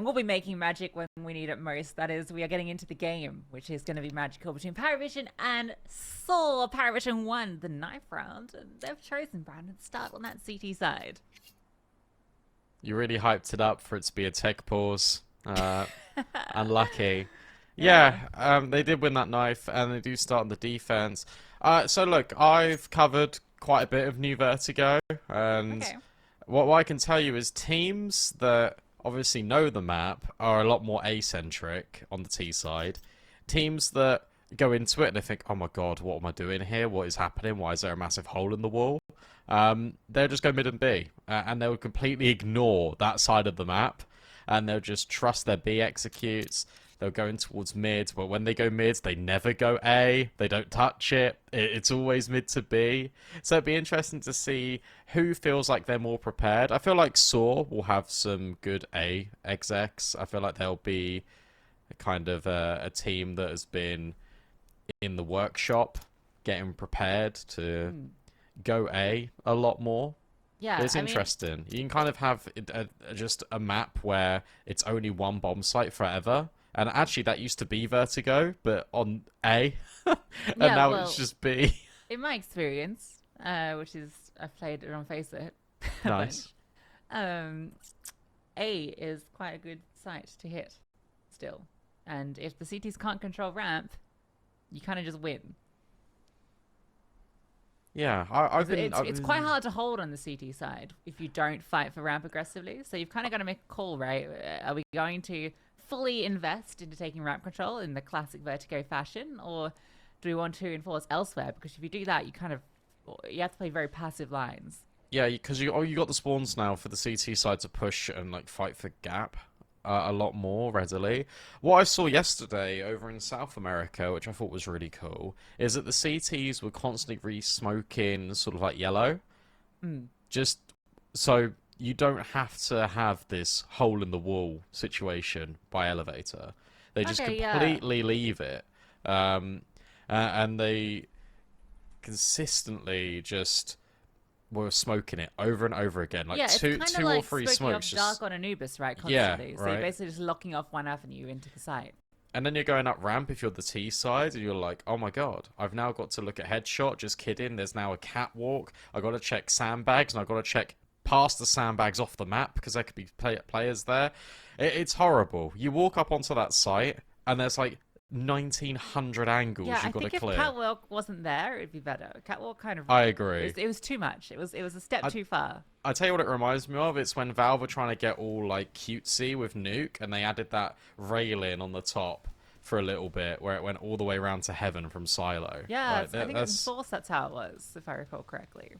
And we'll be making magic when we need it most. That is, we are getting into the game, which is going to be magical between PARIVISION and sAw. PARIVISION won the knife round, and they've chosen Brandon to start on that CT side. You really hyped it up for it to be a tech pause. Unlucky. Yeah, they did win that knife, and they do start on the defense. So look, I've covered quite a bit of New Vertigo, and what I can tell you is teams that obviously know the map are a lot more A-centric on the T side. Teams that go into it and they think, oh my god, what am I doing here? What is happening? Why is there a massive hole in the wall? They'll just go mid and B, and they'll completely ignore that side of the map, and they'll just trust their B executes. They'll go in towards mid, but when they go mid, they never go A. They don't touch it. It's always mid to B. So it'd be interesting to see who feels like they're more prepared. I feel like sAw will have some good A execs. I feel like they'll be kind of a team that has been in the workshop, getting prepared to go A lot more. Yeah, it's interesting. You can kind of have just a map where it's only one bomb site forever. And actually, that used to be Vertigo, but on A, and now it's just B. In my experience, which is I've played it on Face It. Nice. A is quite a good site to hit, still. And if the CTs can't control ramp, you kind of just win. Yeah, it's quite hard to hold on the CT side if you don't fight for ramp aggressively. So you've kind of got to make a call, right? Are we going to fully invest into taking ramp control in the classic Vertigo fashion, or do we want to enforce elsewhere? Because if you do that, you have to play very passive lines. Yeah, because you got the spawns now for the CT side to push and like fight for gap a lot more readily. What I saw yesterday over in South America, which I thought was really cool, is that the CTs were constantly re-smoking sort of like yellow, just so you don't have to have this hole in the wall situation by elevator. They just completely leave it. And they consistently just were smoking it over and over again. Like two or three smokes. Just dark on Anubis, right? Constantly. So you're basically just locking off one avenue into the site. And then you're going up ramp if you're the T side, and you're like, oh my god, I've now got to look at headshot. Just kidding. There's now a catwalk. I got to check sandbags, and I got to check past the sandbags off the map because there could be players there. It's horrible. You walk up onto that site and there's like 1900 angles you've got to clear. I think if catwalk wasn't there, it'd be better. Catwalk kind of... I agree. It was too much. It was a step too far. I tell you what it reminds me of. It's when Valve were trying to get all like cutesy with Nuke, and they added that railing on the top for a little bit where it went all the way around to heaven from Silo. Yeah, I think in Source that's how it was, if I recall correctly.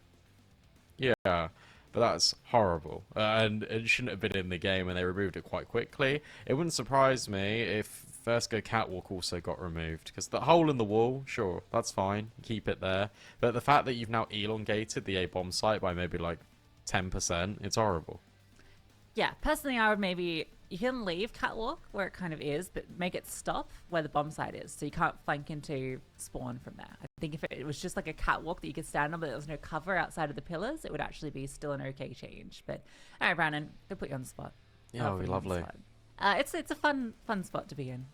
Yeah. But that's horrible, and it shouldn't have been in the game, and they removed it quite quickly. It wouldn't surprise me if First Go Catwalk also got removed, because the hole in the wall, sure, that's fine, keep it there. But the fact that you've now elongated the A-bomb site by maybe like 10%, it's horrible. Yeah, personally, I would maybe... You can leave Catwalk where it kind of is, but make it stop where the bomb site is, so you can't flank into spawn from there. I think if it was just like a catwalk that you could stand on, but there was no cover outside of the pillars, it would actually be still an okay change. But all right, Brandon, go put you on the spot. Yeah, that'd be lovely. It's a fun spot to be in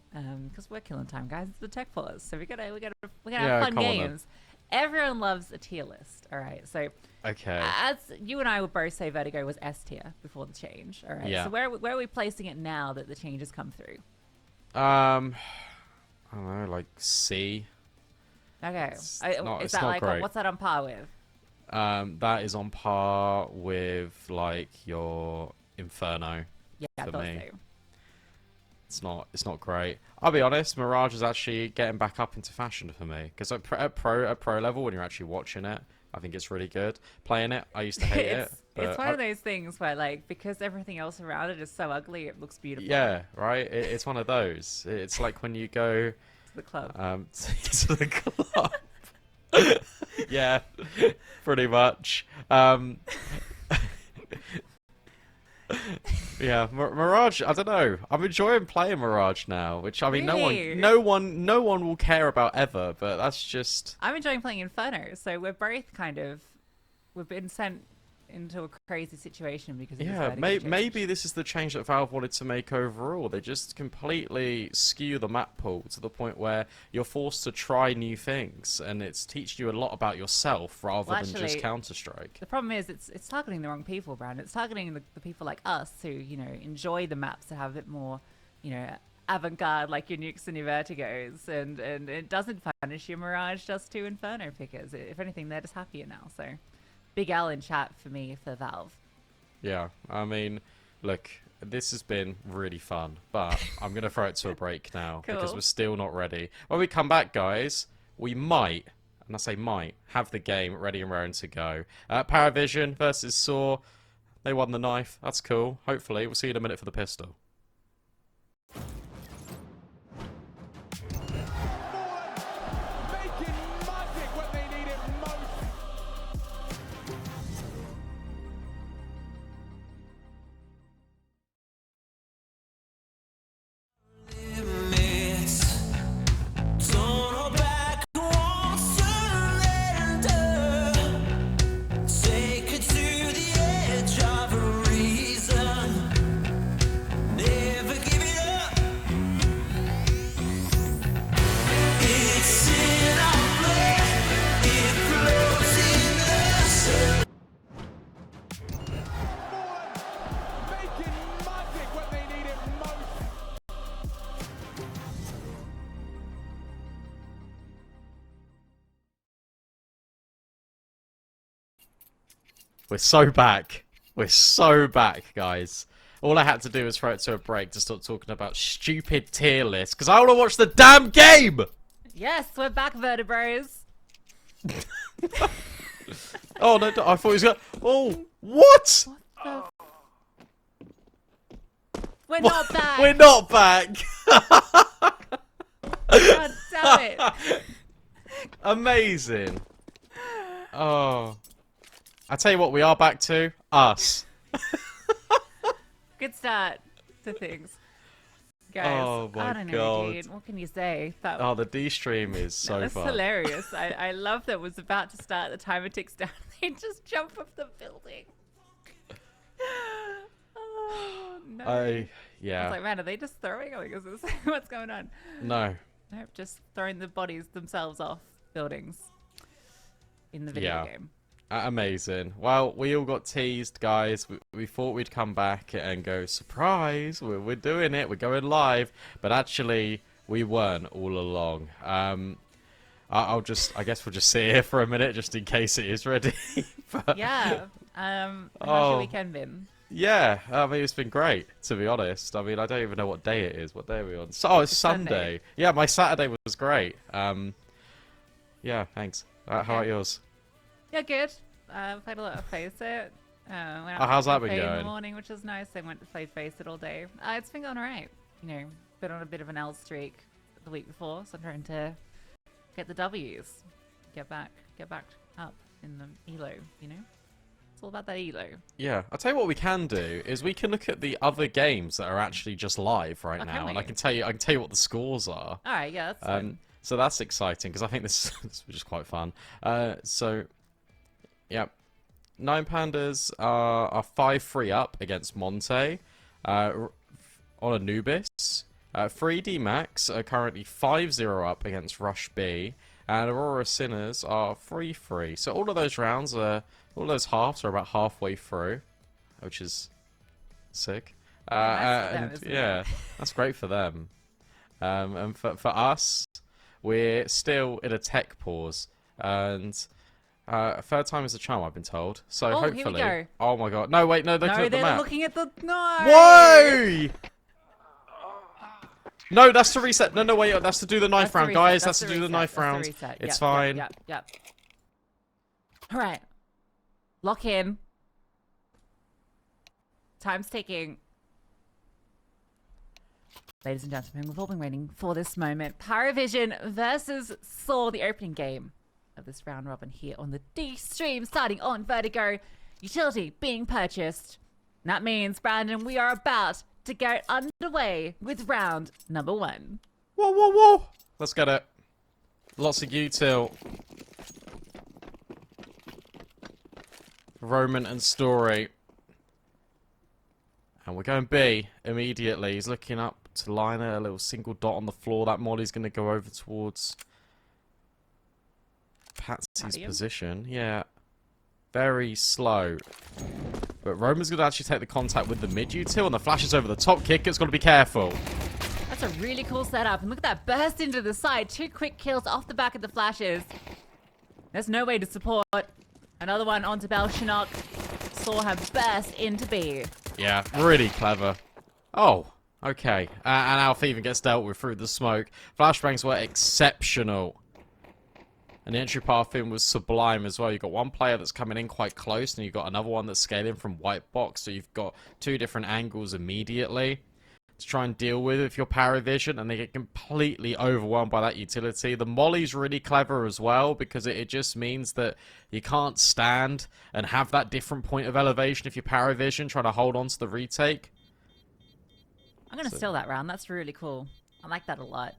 because we're killing time, guys. It's the tech pause, so we gotta have fun games. Everyone loves a tier list, all right? So, as you and I would both say Vertigo was S tier before the change, all right? Yeah. So where are we placing it now that the changes come through? I don't know, like C. Okay. Is that like, great. What's that on par with? That is on par with, like, your Inferno. Yeah, I thought so. It's not great. I'll be honest, Mirage is actually getting back up into fashion for me. Because at pro level, when you're actually watching it, I think it's really good. Playing it, I used to hate it. It's one of those things where, like, because everything else around it is so ugly, it looks beautiful. Yeah, right? It's one of those. It's like when you go... to the club. To the club. Yeah, pretty much. Yeah, Mirage. I don't know. I'm enjoying playing Mirage now, which I mean, really? no one will care about ever. But that's just. I'm enjoying playing Inferno. So we're both we've been sent into a crazy situation because of Yeah, this vertigo maybe change. this is the change that Valve wanted to make overall. They just completely skew the map pool to the point where you're forced to try new things, and it's teaching you a lot about yourself rather Well, than just actually, Counter-Strike. the problem is it's targeting the wrong people, Brand. It's targeting the people like us who, enjoy the maps that have a bit more, avant-garde, like your nukes and your vertigos, and it doesn't punish your Mirage just to Inferno pickers. If anything, they're just happier now. So, big L in chat for me for Valve. Yeah, I mean, look, this has been really fun, but I'm going to throw it to a break now because Cool. we're still not ready. When we come back, guys, we might, and I say might, have the game ready and raring to go. PARIVISION versus sAw. They won the knife. That's cool. Hopefully, we'll see you in a minute for the pistol. Making magic when they need it most. Don't hold back, won't surrender. Take it to the edge of a reason. Never give it up. It's in our blood. It flows in us. Making magic when they need it most. We're so back. We're so back, guys. All I had to do was throw it to a break to stop talking about stupid tier lists, because I want to watch the damn game! Yes, we're back, vertebros. Oh, no, I thought he was going to... Oh, what? We're not back. We're not back! God damn it. Amazing. Oh. I tell you what, we are back to us. Good start to things. Guys, Oh my I don't know, God. dude. What can you say? That Oh, the D stream is so That's fun. hilarious. I love that it was about to start. The timer ticks down. They just jump off the building. Oh, no. I Yeah. was like, man, are they just throwing? Like, is this what's going on? No. Nope, just throwing the bodies themselves off buildings in the video Yeah. game. Amazing. Well, we all got teased, guys. We thought we'd come back and go, surprise, we're doing it, we're going live. But actually, we weren't all along. I guess we'll just sit here for a minute just in case it is ready. But, Yeah. How's Oh. your weekend been? yeah, I mean, it's been great, to be honest. I mean, I don't even know what day it is. What day are we on? Oh, it's Sunday. Sunday. Yeah, my Saturday was great. Yeah, thanks. How Okay. about yours? Yeah, good. Played a lot of Face It. Went out Oh, how's for that been cafe in going? the morning, which was nice. I went to play Face It all day. It's been going alright. You know, been on a bit of an L streak the week before, so I'm trying to get the W's, get back up in the elo. You know, it's all about that elo. Yeah, I'll tell you what we can do is we can look at the other games that are actually just live right Oh, can now, and we? I can tell you what the scores are. All right, yeah, that's fun. So that's exciting because I think this this was just quite fun. So, yeah, Nine Pandas are 5-3 up against Monte on Anubis. 3D Max are currently 5-0 up against Rush B, and Aurora Sinners are 3-3. So all of those rounds all those halves are about halfway through, which is sick. Nice for them, And isn't it? yeah, that's great for them. And for us, we're still in a tech pause, and third time is a charm, I've been told. So Oh, here we hopefully, go. oh my god, no wait, no, they're No, looking at the they're map. looking at the no. Whoa! No, that's to reset. No, wait, that's to do the knife That's the round, reset, guys. that's That's to the do the reset, knife that's the round. reset. It's Yep, fine. Yep. All right. Lock in. Time's ticking. Ladies and gentlemen, we've all been waiting for this moment. PARIVISION versus sAw, the opening game of this round robin here on the D stream, starting on Vertigo. Utility being purchased. And that means, Brandon, we are about to get underway with round number 1. Whoa. Let's get it. Lots of util. Roman and Story. And we're going B immediately. He's looking up to Liner, a little single dot on the floor. That Molly's going to go over towards Patsy's position. Yeah. Very slow. But Roman's going to actually take the contact with the mid-util, and the flash is over the top kick. It's got to be careful. That's a really cool setup. And look at that burst into the side. 2 quick kills off the back of the flashes. There's no way to support. Another one onto Belchinok. Saw her burst into B. Yeah, really clever. Oh, okay. And Alpha even gets dealt with through the smoke. Flashbangs were exceptional. And the entry path in was sublime as well. You've got one player that's coming in quite close, and you've got another one that's scaling from white box. So you've got 2 different angles immediately to try and deal with if you're PARIVISION, and they get completely overwhelmed by that utility. The Molly's really clever as well, because it just means that you can't stand and have that different point of elevation if you're PARIVISION trying to hold on to the retake. I'm going to steal that round. That's really cool. I like that a lot.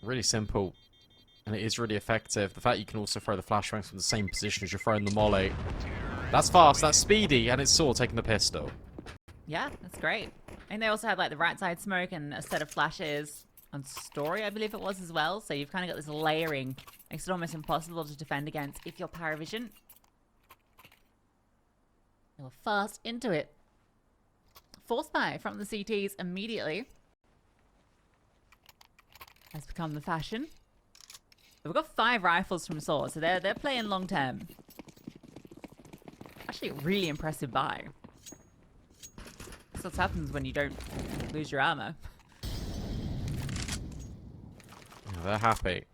Really simple. And it is really effective. The fact you can also throw the flashbangs from the same position as you're throwing the Molly. That's fast, that's speedy, and it's Saw taking the pistol. Yeah, that's great. And they also had like the right side smoke and a set of flashes on Story, I believe it was as well. So you've kind of got this layering. Makes it almost impossible to defend against if you're PARIVISION. They were fast into it. Force buy from the CTs immediately. Has become the fashion. We've got 5 rifles from Saw, so they're playing long term. Actually, a really impressive buy. That's what happens when you don't lose your armor. Yeah, they're happy.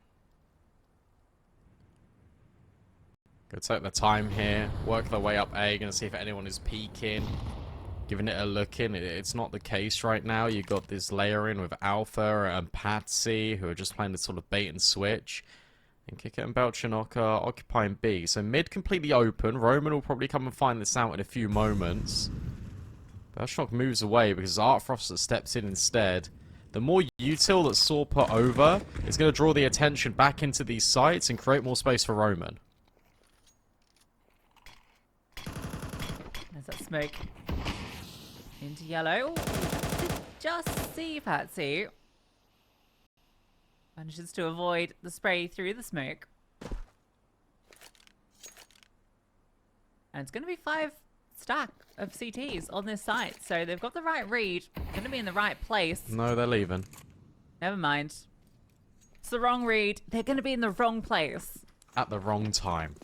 Go take their time here. Work their way up A. Gonna see if anyone is peeking. Giving it a look in. It's not the case right now. You got this layering with Alpha and Patsy, who are just playing this sort of bait and switch. And Kicker and Belchinok are occupying B. So mid completely open. Roman will probably come and find this out in a few moments. Belchinok moves away because Art Froster steps in instead. The more util that Saw put over is going to draw the attention back into these sites and create more space for Roman. There's that smoke. Into yellow. Just see Patsy. Manages to avoid the spray through the smoke. And it's going to be 5 stack of CTs on this site. So they've got the right read. Going to be in the right place. No, they're leaving. Never mind. It's the wrong read. They're going to be in the wrong place. At the wrong time.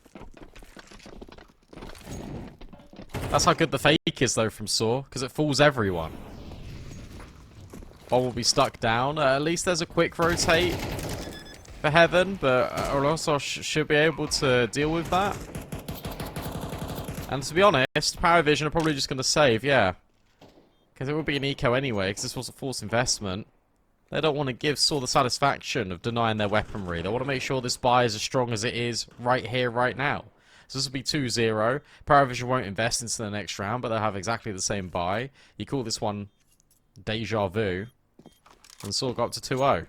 That's how good the fake is, though, from Saw, because it fools everyone. Bomb will be stuck down. At least there's a quick rotate for Heaven, but also should be able to deal with that. And to be honest, PARIVISION are probably just going to save, yeah. Because it would be an eco anyway, because this was a forced investment. They don't want to give Saw the satisfaction of denying their weaponry. They want to make sure this buy is as strong as it is right here, right now. So this will be 2-0. PARIVISION won't invest into the next round, but they'll have exactly the same buy. You call this one Deja Vu. And Saw got up to 2-0.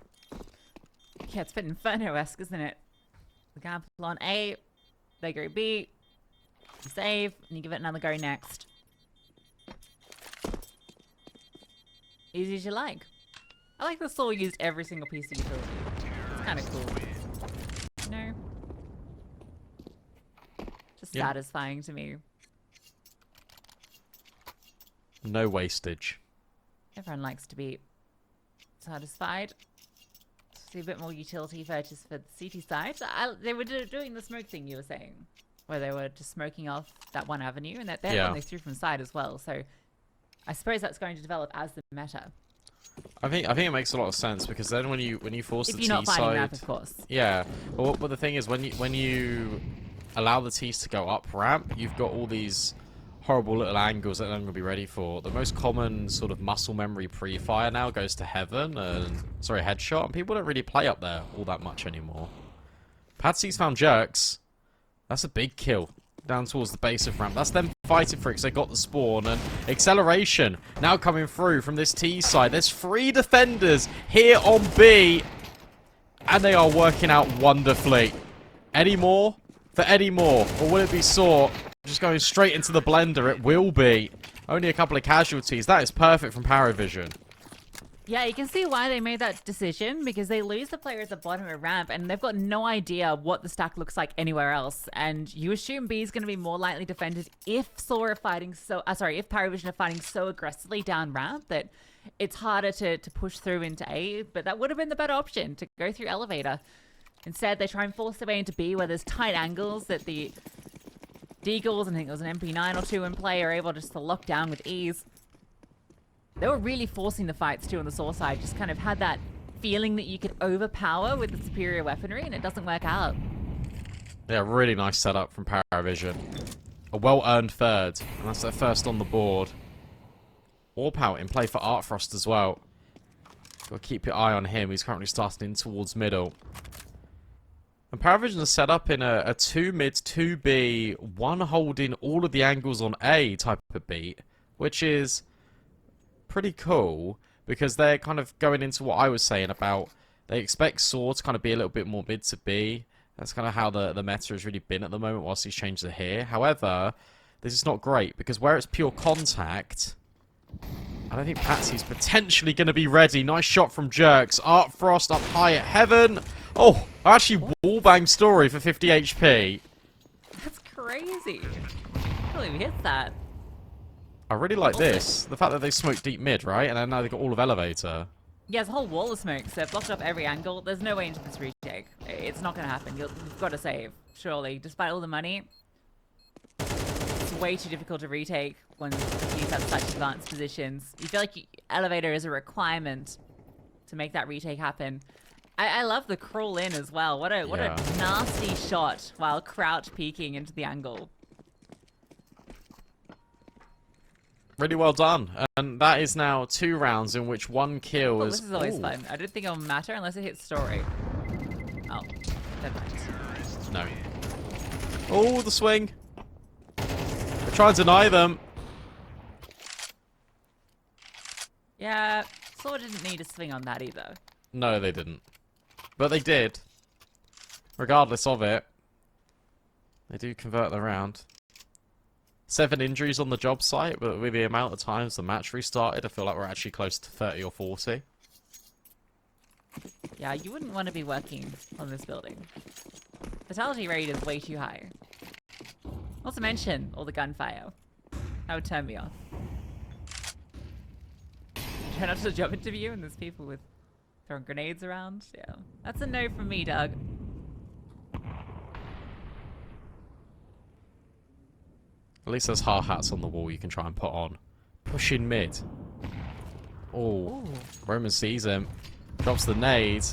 Yeah, it's a bit Inferno-esque, isn't it? The gamble on A, they go B, you save, and you give it another go next. Easy as you like. I like the Saw used every single piece of utility. It's kind of cool. You know? Just satisfying to me. No wastage. Everyone likes to be satisfied. See a bit more utility purchase for the CT side. They were doing the smoke thing you were saying, where they were just smoking off that one avenue, and that one they threw from side as well. So I suppose that's going to develop as the meta. I think it makes a lot of sense, because then when you force the T not fighting side, ramp, of course. Yeah. But the thing is, when you allow the T's to go up ramp, you've got all these horrible little angles that I'm going to be ready for. The most common sort of muscle memory pre-fire now goes to Heaven, and sorry, headshot, and people don't really play up there all that much anymore. Patsy's found Jerks. That's a big kill down towards the base of ramp. That's them fighting for it because they got the spawn, and acceleration now coming through from this T side. There's 3 defenders here on B, and they are working out wonderfully. Any more? For Eddie Moore, or will it be Saw just going straight into the blender. It will be. Only a couple of casualties. That is perfect from PARIVISION. Yeah, you can see why they made that decision, because they lose the player at the bottom of the ramp and they've got no idea what the stack looks like anywhere else. And you assume B is going to be more lightly defended if sAw are fighting if PARIVISION are fighting so aggressively down ramp that it's harder to push through into A. But that would have been the better option, to go through elevator. Instead, they try and force their way into B, where there's tight angles that the Deagles, and I think there was an MP9 or two in play, are able just to lock down with ease. They were really forcing the fights too on the sAw side. Just kind of had that feeling that you could overpower with the superior weaponry, and it doesn't work out. Yeah, really nice setup from PARIVISION. A well-earned third, and that's their first on the board. Warp out in play for Artfrost as well. Got to keep your eye on him. He's currently starting in towards middle. And PARIVISION is set up in a 2 mid, 2 B, 1 holding all of the angles on A type of beat, which is pretty cool, because they're kind of going into what I was saying about they expect sAw to kind of be a little bit more mid to B. That's kind of how the meta has really been at the moment whilst these changes are here. However, this is not great, because where it's pure contact, I don't think Patsy's potentially going to be ready. Nice shot from Jerks. Artfrost up high at heaven. Oh, actually wallbang story for 50 HP. That's crazy. I can't believe he hits that. I really like this. The fact that they smoked deep mid, right? And then now they've got all of elevator. Yeah, there's a whole wall of smoke, so blocked up every angle. There's no way into this retake. It's not going to happen. You've got to save, surely. Despite all the money, it's way too difficult to retake when these have such advanced positions. You feel like elevator is a requirement to make that retake happen. I love the crawl in as well. What a nasty shot while crouch peeking into the angle. Really well done. And that is now 2 rounds in which 1 kill is... This is always fun. I don't think it'll matter unless it hits story. Oh, never mind. No. Oh, the swing. They try and deny them. Yeah, sAw didn't need a swing on that either. No, they didn't. But they did. Regardless of it. They do convert the round. 7 injuries on the job site, but with the amount of times the match restarted, I feel like we're actually close to 30 or 40. Yeah, you wouldn't want to be working on this building. Fatality rate is way too high. Not to mention all the gunfire. That would turn me off. Try not to job interview and there's people with throwing grenades around. Yeah, that's a no from me, Doug. At least there's hard hats on the wall you can try and put on. Push in mid. Oh, Roman sees him. Drops the nade.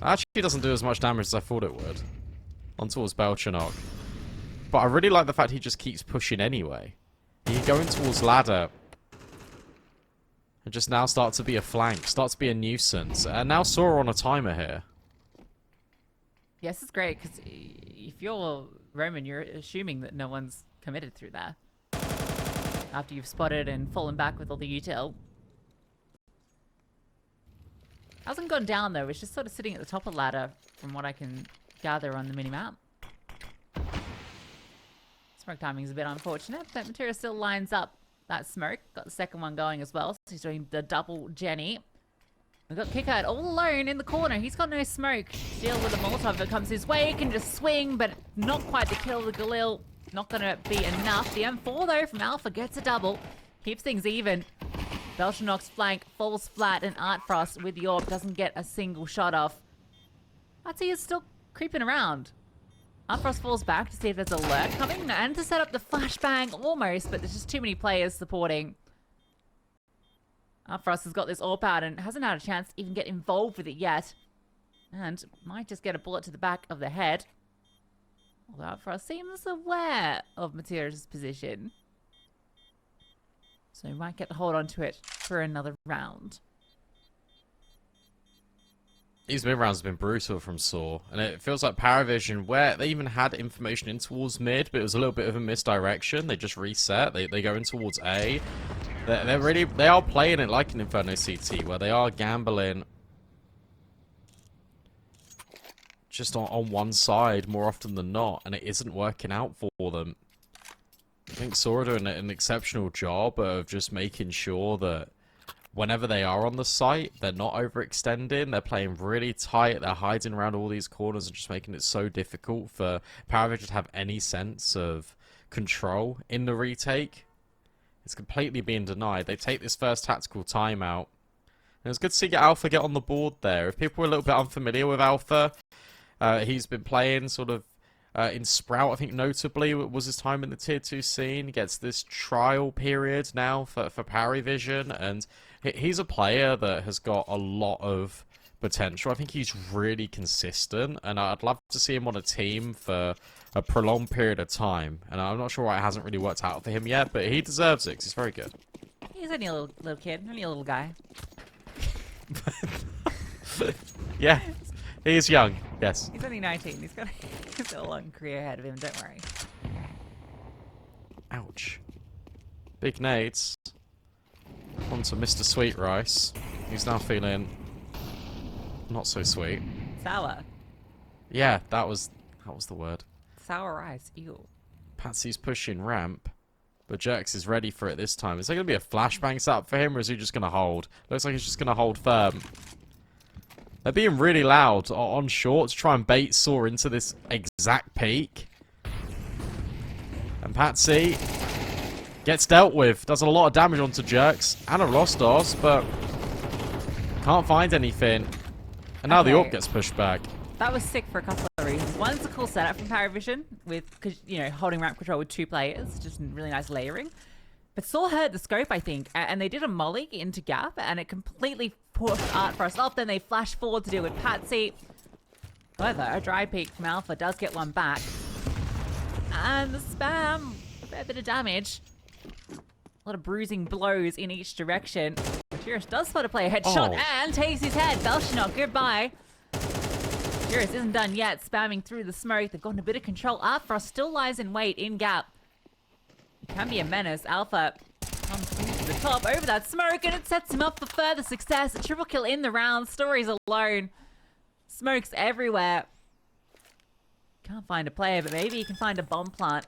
Actually doesn't do as much damage as I thought it would. On towards Belchanok. But I really like the fact he just keeps pushing anyway. He can go in towards ladder. And just now start to be a flank. Start to be a nuisance. And now sAw on a timer here. Yes, it's great, because if you're Roman, you're assuming that no one's committed through there. After you've spotted and fallen back with all the util. Hasn't gone down though, it's just sort of sitting at the top of the ladder from what I can gather on the minimap. Smoke timing's a bit unfortunate, but Materia still lines up that smoke. Got the second one going as well, so he's doing the double Jenny. We've got Kickard all alone in the corner. He's got no smoke. Deal with the Molotov that comes his way. Can just swing, but not quite to kill the Galil. Not going to be enough. The M4, though, from Alpha gets a double. Keeps things even. Belchanok's flank falls flat, and Artfrost with the AWP doesn't get a single shot off. Patsy is still creeping around. Artfrost falls back to see if there's a lurk coming, and to set up the flashbang almost, but there's just too many players supporting. Artfrost has got this AWP out and hasn't had a chance to even get involved with it yet. And might just get a bullet to the back of the head. Although Artfrost seems aware of Materia's position. So he might get to hold on to it for another round. These mid rounds have been brutal from sAw, and it feels like PARIVISION, where they even had information in towards mid, but it was a little bit of a misdirection. They just reset. They go in towards A. They are playing it like an Inferno CT, where they are gambling just on one side more often than not, and it isn't working out for them. think sAw are doing an exceptional job of just making sure that whenever they are on the site, they're not overextending. They're playing really tight. They're hiding around all these corners and just making it so difficult for PARIVISION to have any sense of control in the retake. It's completely being denied. They take this first tactical timeout. And it's good to see Alpha get on the board there. If people were a little bit unfamiliar with Alpha, he's been playing sort of in Sprout, I think notably was his time in the Tier 2 scene. He gets this trial period now for PARIVISION, and he's a player that has got a lot of potential. I think he's really consistent, and I'd love to see him on a team for a prolonged period of time. And I'm not sure why it hasn't really worked out for him yet, but he deserves it 'cause he's very good. He's only a little kid, only a little guy. Yeah, he is young, yes. He's only 19. He's got a long career ahead of him, don't worry. Ouch. Big nades. On to Mr. Sweet Rice. He's now feeling not so sweet. Sour. Yeah, that was the word. Sour rice. Ew. Patsy's pushing ramp, but Jerks is ready for it this time. Is there going to be a flashbang set up for him, or is he just going to hold? Looks like he's just going to hold firm. They're being really loud on short to try and bait sAw into this exact peak. And Patsy gets dealt with. Does a lot of damage onto Jerks and a Rostos, but can't find anything. And now the Okay. AWP gets pushed back. That was sick for a couple of reasons. One, it's a cool setup from PARIVISION with, cause, you know, holding ramp control with 2 players, just really nice layering. But sAw heard the scope, I think, and they did a molly into gap, and it completely pushed Art Frost off. Then they flash forward to deal with Patsy. However, a dry peek from Alpha does get one back. And the spam, a fair bit of damage. A lot of bruising blows in each direction. Curious does spot a player headshot and takes his head. Belchinot, goodbye. Curious isn't done yet, spamming through the smoke. They've gotten a bit of control. Art Frost still lies in wait in gap. Can be a menace. Alpha comes to the top over that smoke, and it sets him up for further success. A triple kill in the round. Stories alone. Smokes everywhere. Can't find a player, but maybe you can find a bomb plant.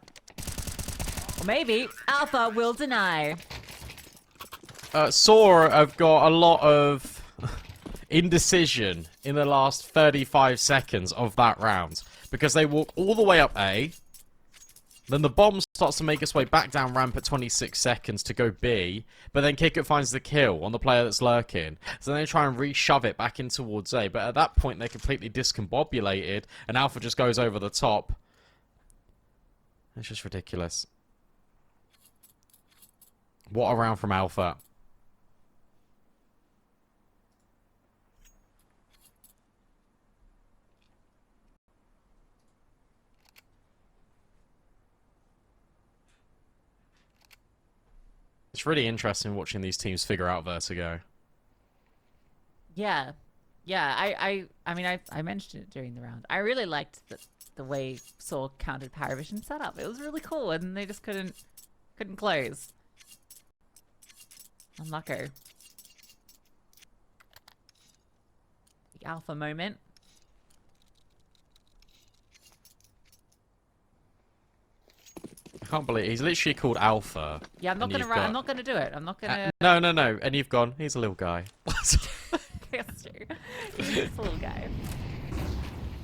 Or maybe Alpha will deny. sAw have got a lot of indecision in the last 35 seconds of that round, because they walk all the way up A, then the bomb starts to make its way back down ramp at 26 seconds to go B, but then Kickit finds the kill on the player that's lurking, so then they try and re-shove it back in towards A, but at that point they're completely discombobulated, and Alpha just goes over the top. It's just ridiculous. What a round from Alpha. It's really interesting watching these teams figure out Vertigo. Yeah. I mean, I mentioned it during the round. I really liked the way sAw countered PARIVISION setup. It was really cool, and they just couldn't close. Unlucky. The Alpha moment. I can't believe he's literally called Alpha. Yeah, I'm not gonna got... I'm not gonna do it. I'm not gonna. No. And you've gone. He's a little guy. That's true. He's just a little guy.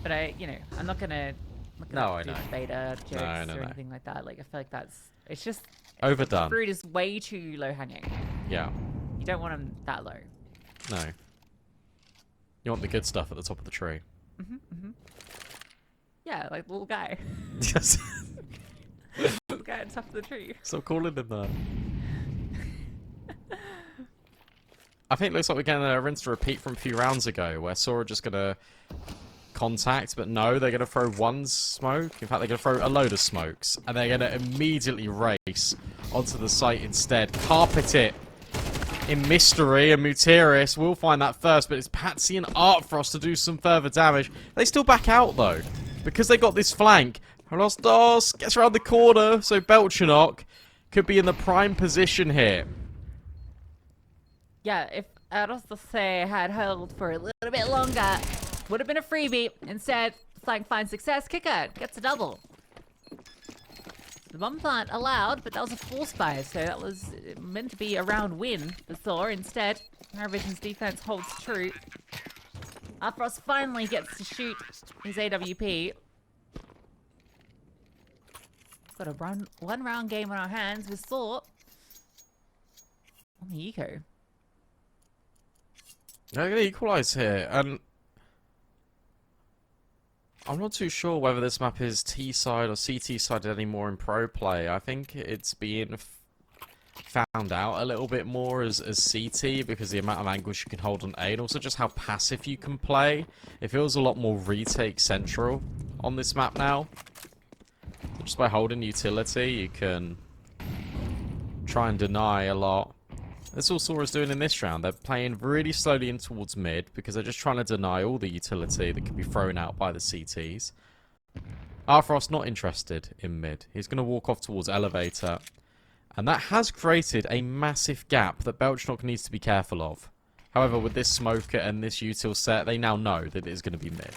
But I'm not gonna. No, I do know. beta jokes No. or anything like that. Like, I feel like it's just Overdone. fruit is way too low hanging. Yeah. You don't want them that low. No. You want the good stuff at the top of the tree. Yeah, like the little guy. Yes. Little guy at the top of the tree. Stop calling him that. I think it looks like we're getting a rinse to repeat from a few rounds ago, where sAw are just gonna contact, but no, they're gonna throw one smoke. In fact, they're gonna throw a load of smokes, and they're gonna immediately race onto the site instead. Carpet it in mystery, and Mutiris will find that first, but it's Patsy and Art Frost to do some further damage. They still back out though, because they got this flank. Rostos gets around the corner, so Belchinot could be in the prime position here. Yeah, if Arostase had held for a little bit longer, would have been a freebie. Instead, flank finds success. Kicker gets a double. The bomb plant allowed, but that was a force buy, so that was meant to be a round win for sAw. Instead, PARIVISION's defense holds true. Afros finally gets to shoot his AWP. Got a one round game on our hands with sAw on the eco. They're going to equalise here, and I'm not too sure whether this map is T-side or CT-side anymore in pro play. I think it's being found out a little bit more as CT because the amount of angles you can hold on A and also just how passive you can play. It feels a lot more retake central on this map now. Just by holding utility, you can try and deny a lot. That's all sAw is doing in this round. They're playing really slowly in towards mid because they're just trying to deny all the utility that can be thrown out by the CTs. Arthros not interested in mid. He's going to walk off towards elevator. And that has created a massive gap that Belchnok needs to be careful of. However, with this smoker and this util set, they now know that it is going to be mid.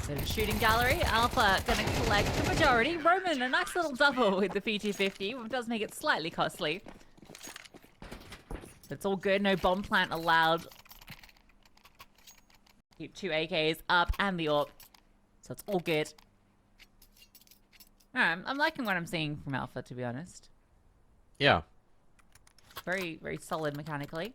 Bit of shooting gallery. Alpha gonna collect the majority. Roman, a nice little double with the P250. It does make it slightly costly. But it's all good. No bomb plant allowed. Keep 2 AKs up and the AWP. So it's all good. Alright, I'm liking what I'm seeing from Alpha, to be honest. Yeah. Very, very solid mechanically.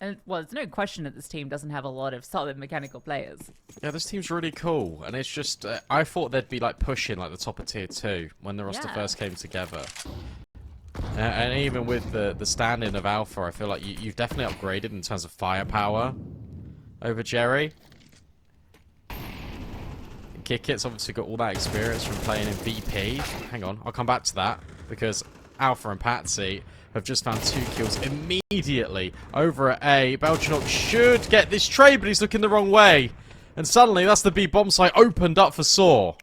And, well, there's no question that this team doesn't have a lot of solid mechanical players. Yeah, this team's really cool, and it's just, I thought they'd be, like, pushing, like, the top of Tier 2 when the roster first came together. And even with the stand-in of Alpha, I feel like you've definitely upgraded in terms of firepower over Jerry. Kickit's obviously got all that experience from playing in VP. Hang on, I'll come back to that, because Alpha and Patsy have just found 2 kills immediately over at A. Belchnok should get this trade, but he's looking the wrong way. And suddenly, that's the B bomb site opened up for sAw.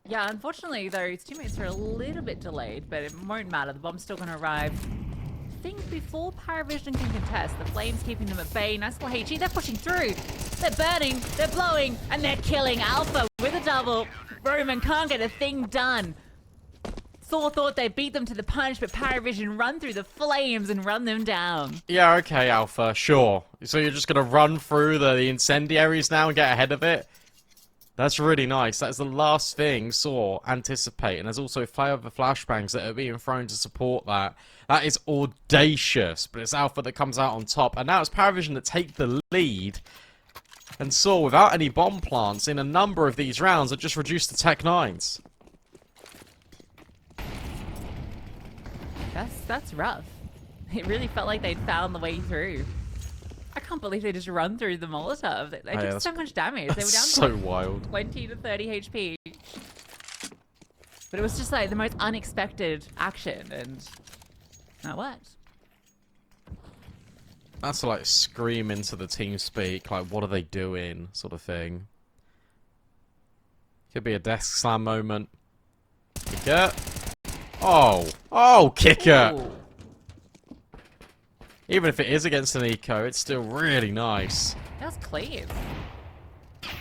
Yeah, unfortunately, though, his teammates are a little bit delayed, but it won't matter. The bomb's still going to arrive. I think before PARIVISION can contest, the Flames keeping them at bay. Nice little HE. They're pushing through. They're burning. They're blowing. And they're killing Alpha with a double. Roman can't get a thing done. sAw thought they beat them to the punch, but PARIVISION run through the flames and run them down. Yeah, okay, Alpha, sure. So you're just going to run through the incendiaries now and get ahead of it? That's really nice. That's the last thing sAw anticipate. And there's also flavor flashbangs that are being thrown to support that. That is audacious, but it's Alpha that comes out on top. And now it's PARIVISION that take the lead. And sAw, without any bomb plants in a number of these rounds, have just reduced the Tech 9s. That's rough. It really felt like they'd found the way through. I can't believe they just run through the Molotov. They did so much damage. They were down so wild. 20 to 30 HP. But it was just like the most unexpected action, and that worked. That's like scream into the team speak, like what are they doing, sort of thing. Could be a desk slam moment. Kicker. Oh, kicker. Ooh. Even if it is against an eco, it's still really nice. That's clean.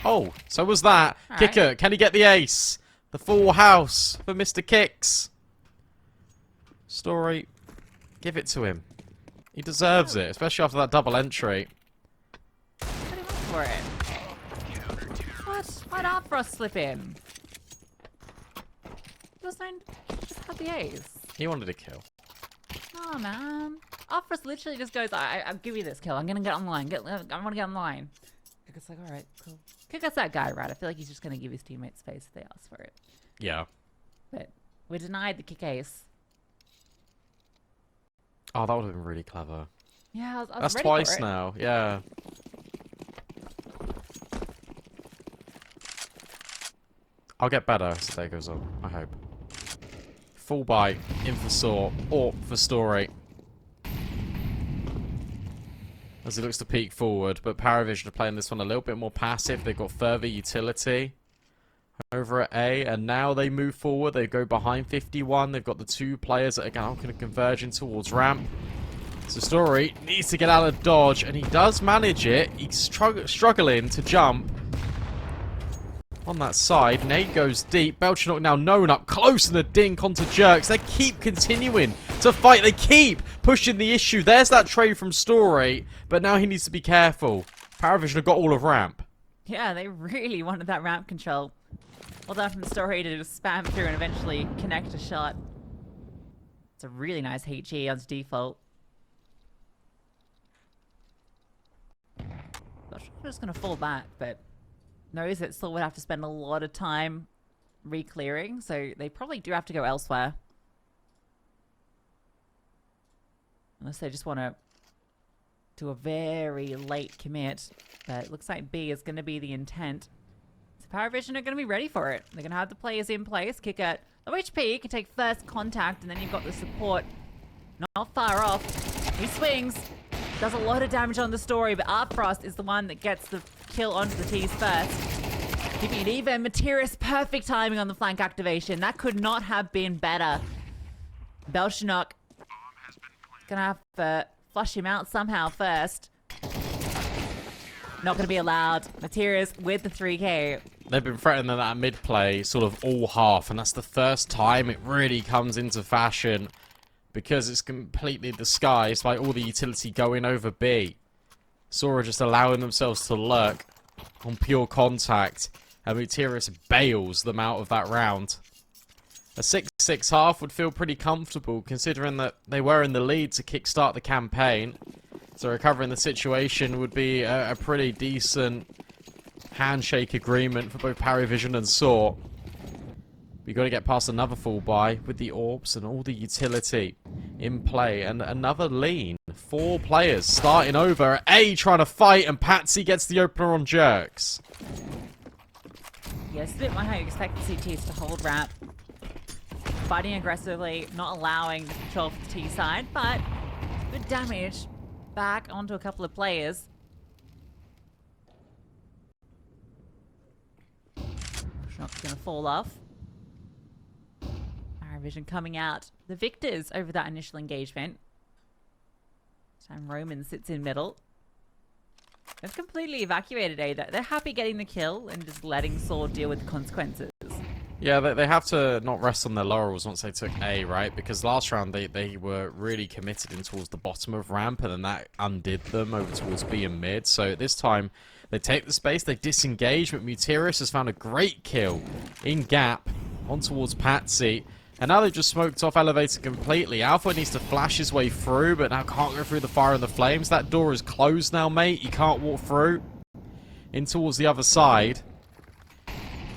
Oh, so was that. All Kicker, right. can he get the ace? The full house for Mr. Kicks. Story, give it to him. He deserves it, especially after that double entry. What do you want for it? What? Why'd Afros slip in? Just had the ace. He wanted a kill. Oh man. Afros literally just goes, I'll give you this kill. I'm gonna get online. I want to get online. Kicker's like, alright, cool. Kicker's that guy, right? I feel like he's just gonna give his teammates space if they ask for it. Yeah. But we're denied the kick ace. Oh, that would have been really clever. Yeah, I was That's ready twice for it. now, yeah. I'll get better as the day goes on, I hope. Full bite, in for sAw, or for Story. As he looks to peek forward, but PARIVISION are playing this one a little bit more passive. They've got further utility over at A, and now they move forward. They go behind 51. They've got the 2 players that are going to converge in towards ramp. So Story needs to get out of dodge, and he does manage it. He's struggling to jump. on that side. Nade goes deep. Belchenok now known up close in the dink onto Jerks. They keep continuing to fight. They keep pushing the issue. There's that trade from Story, but now he needs to be careful. PARIVISION have got all of ramp. Yeah, they really wanted that ramp control. Well done from Story to just spam through and eventually connect a shot. It's a really nice HE onto default. I'm just going to fall back, but knows that Saw would have to spend a lot of time re-clearing, so they probably do have to go elsewhere. Unless they just want to do a very late commit. But it looks like B is going to be the intent. So PARIVISION are going to be ready for it. They're going to have the players in place. Kick at OHP can take first contact, and then you've got the support not far off. He swings. Does a lot of damage on the Story, but Artfrost is the one that gets the kill onto the T's first. Keeping it even. Materis, perfect timing on the flank activation. That could not have been better. Belchenok gonna have to flush him out somehow first. Not gonna be allowed. Materis with the 3K. They've been threatening that mid play sort of all half, and that's the first time it really comes into fashion. Because it's completely disguised by all the utility going over B. Sora just allowing themselves to lurk on pure contact. And Materis bails them out of that round. A 6-6 half would feel pretty comfortable considering that they were in the lead to kickstart the campaign. So recovering the situation would be a pretty decent handshake agreement for both PARIVISION and sAw. We've got to get past another fall by with the orbs and all the utility in play. And another lean. 4 players starting over. A trying to fight, and Patsy gets the opener on Jerks. Yeah, it's a bit more how you expect the CTs to hold ramp. Fighting aggressively, not allowing the control for the T side, but good damage back onto a couple of players. Shot's going to fall off. PARIVISION coming out the victors over that initial engagement. This time Roman sits in middle. They've completely evacuated A. They're happy getting the kill and just letting sAw deal with the consequences. Yeah, they have to not rest on their laurels once they took A, right? Because last round they were really committed in towards the bottom of ramp, and then that undid them over towards B and mid. So this time they take the space, they disengage, but Materis has found a great kill in gap on towards Patsy. And now they've just smoked off elevator completely. Alpha needs to flash his way through, but now can't go through the fire and the flames. That door is closed now, mate. You can't walk through. In towards the other side.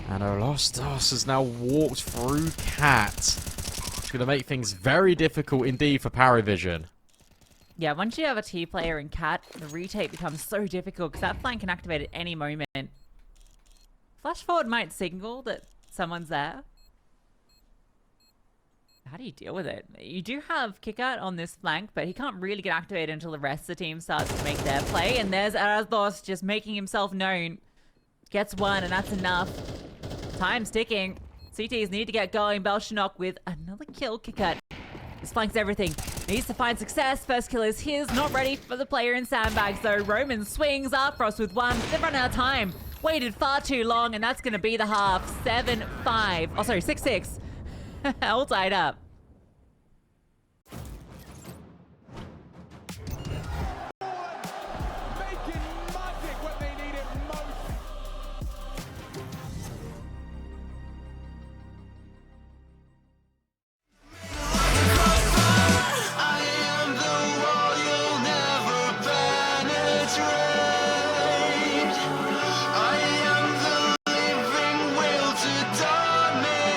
And Olostos has now walked through Cat. It's going to make things very difficult indeed for PARIVISION. Yeah, once you have a T player in Cat, the retake becomes so difficult because that flank can activate at any moment. Flash forward might signal that someone's there. How do you deal with it? You do have Kickout on this flank, but he can't really get activated until the rest of the team starts to make their play. And there's Arazdos just making himself known. Gets one, and that's enough. Time's ticking. CTs need to get going. Belchenok with another kill. Kickout. This flanks everything. Needs to find success. First kill is his. Not ready for the player in sandbags, though. Roman swings. Artfrost with one, but they've run out of time. Waited far too long, and that's going to be the half. 7-5. Oh, sorry, 6-6. All tied up. Making magic when they need it most. I am the wall you'll never penetrate. I am the living will to dominate.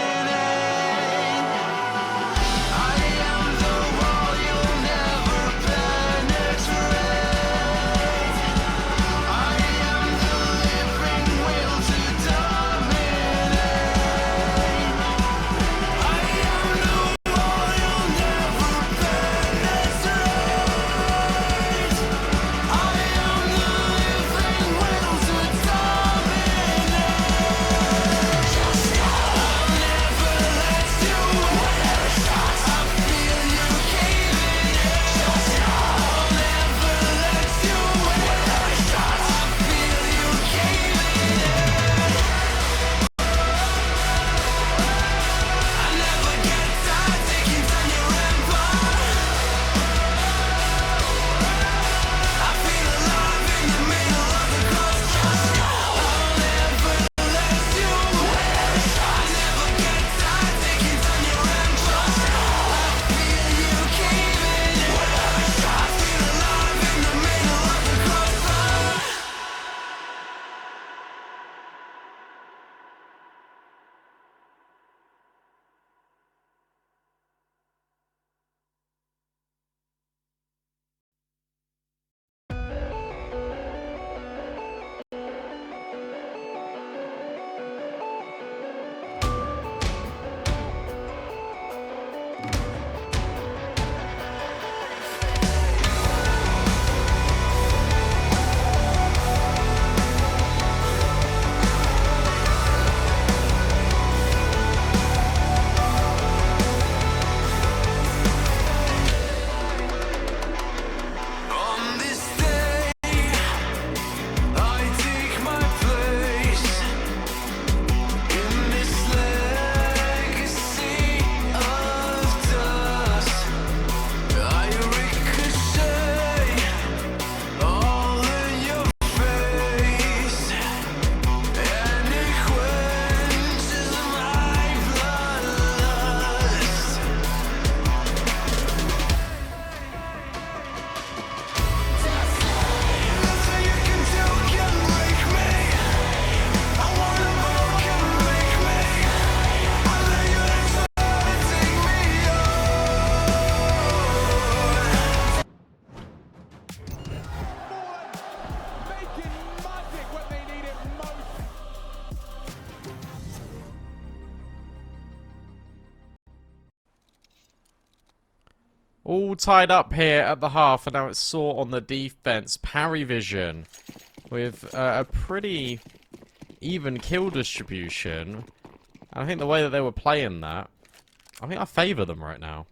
all tied up here at the half, and now it's sAw on the defense. PARIVISION with a pretty even kill distribution. And I think the way that they were playing that, I think I favour them right now.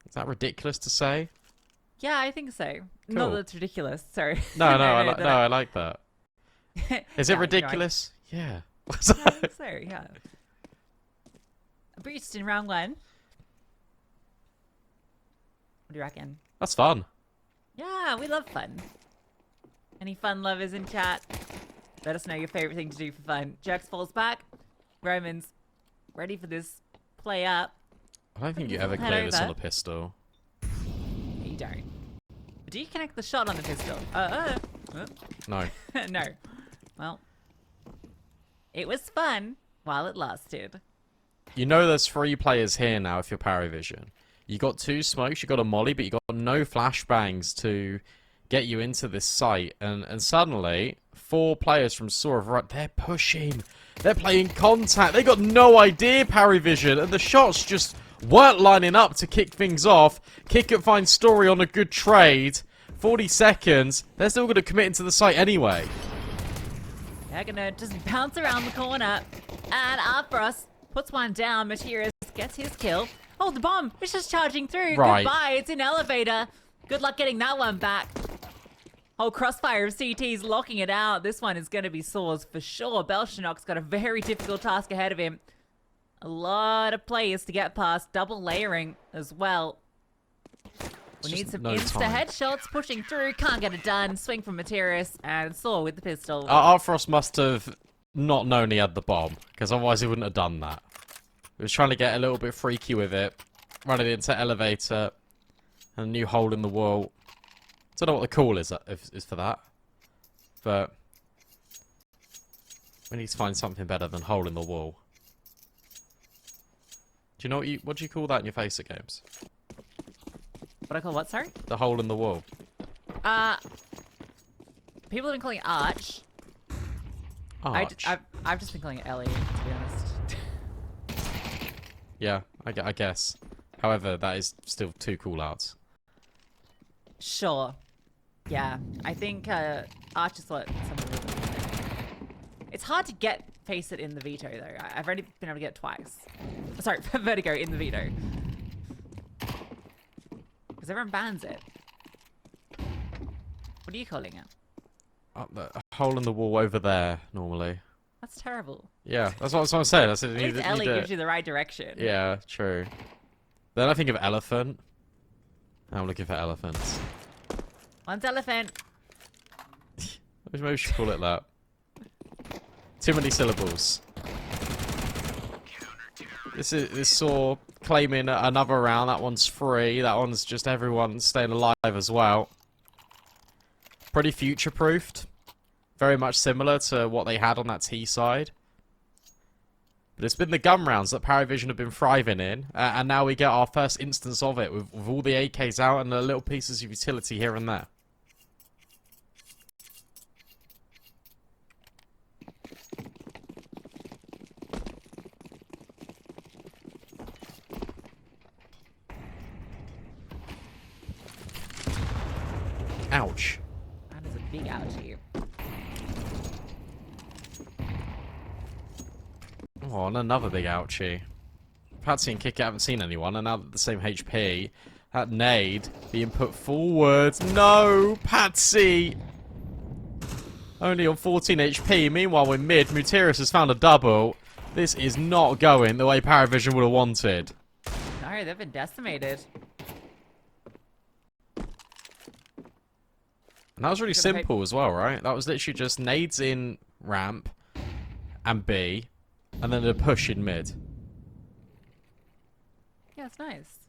Is that ridiculous to say? Yeah, I think so. Cool. Not that it's ridiculous. Sorry. No, I like that. Is it Yeah, ridiculous? Yeah. I think so. Yeah. Breached in round 1. What do you reckon? That's fun. Yeah, we love fun. Any fun lovers in chat? Let us know your favorite thing to do for fun. Jerks falls back. Romans, ready for this play up. I don't think you ever Head play this on over. a pistol. You don't. But do you connect the shot on the pistol? No. No. Well, it was fun while it lasted. You know there's 3 players here now if you're PARIVISION. You got 2 smokes, you got a molly, but you got no flashbangs to get you into this site. And suddenly, 4 players from sAw have run. They're pushing. They're playing contact. They got no idea, PARIVISION. And the shots just weren't lining up to kick things off. Kickert finds Story on a good trade. 40 seconds. They're still going to commit into the site anyway. They're gonna just bounce around the corner. And Arthros puts one down. Materius gets his kill. Oh, the bomb is just charging through. Right. Goodbye. It's an elevator. Good luck getting that one back. Oh, crossfire of CT's locking it out. This one is going to be sAw's for sure. Belshanock's got a very difficult task ahead of him. A lot of players to get past. Double layering as well. We need some insta-headshots pushing through. Can't get it done. Swing from Materius and sAw with the pistol. Arthros must have not known he had the bomb, because otherwise he wouldn't have done that. He was trying to get a little bit freaky with it. Running into elevator. And a new hole in the wall. Don't know what the call is for that. But we need to find something better than hole in the wall. Do you know what do you call that in your FACEIT games? What I call what, sorry? The hole in the wall. People have been calling it Arch. Arch. I've just been calling it Ellie, to be honest. Yeah, I guess. However, that is still 2 call outs. Sure. Yeah, I think Arch is what some of them. It's hard to get FACEIT in the veto though. I've already been able to get it twice. Sorry, Vertigo in the veto. Because everyone bans it. What are you calling it? A hole in the wall over there, normally. That's terrible. Yeah, that's what I'm saying. I said, At least Ellie gives you the right direction. Yeah, true. Then I think of elephant. I'm looking for elephants. One's elephant. Maybe we should call it that. Too many syllables. This is sAw claiming another round. That one's free. That one's just everyone staying alive as well. Pretty future-proofed. Very much similar to what they had on that T side. But it's been the gun rounds that PARIVISION have been thriving in. And now we get our first instance of it with all the AKs out and the little pieces of utility here and there. Ouch. That is a big ouchie. Oh, and another big ouchie. Patsy and Kick haven't seen anyone, and now they're the same HP. That nade being put forward. No, Patsy! Only on 14 HP. Meanwhile, we're mid. Muterius has found a double. This is not going the way PARIVISION would have wanted. No, they've been decimated. And that was really simple as well, right? That was literally just nades in ramp and B, and then a push in mid. Yeah, it's nice.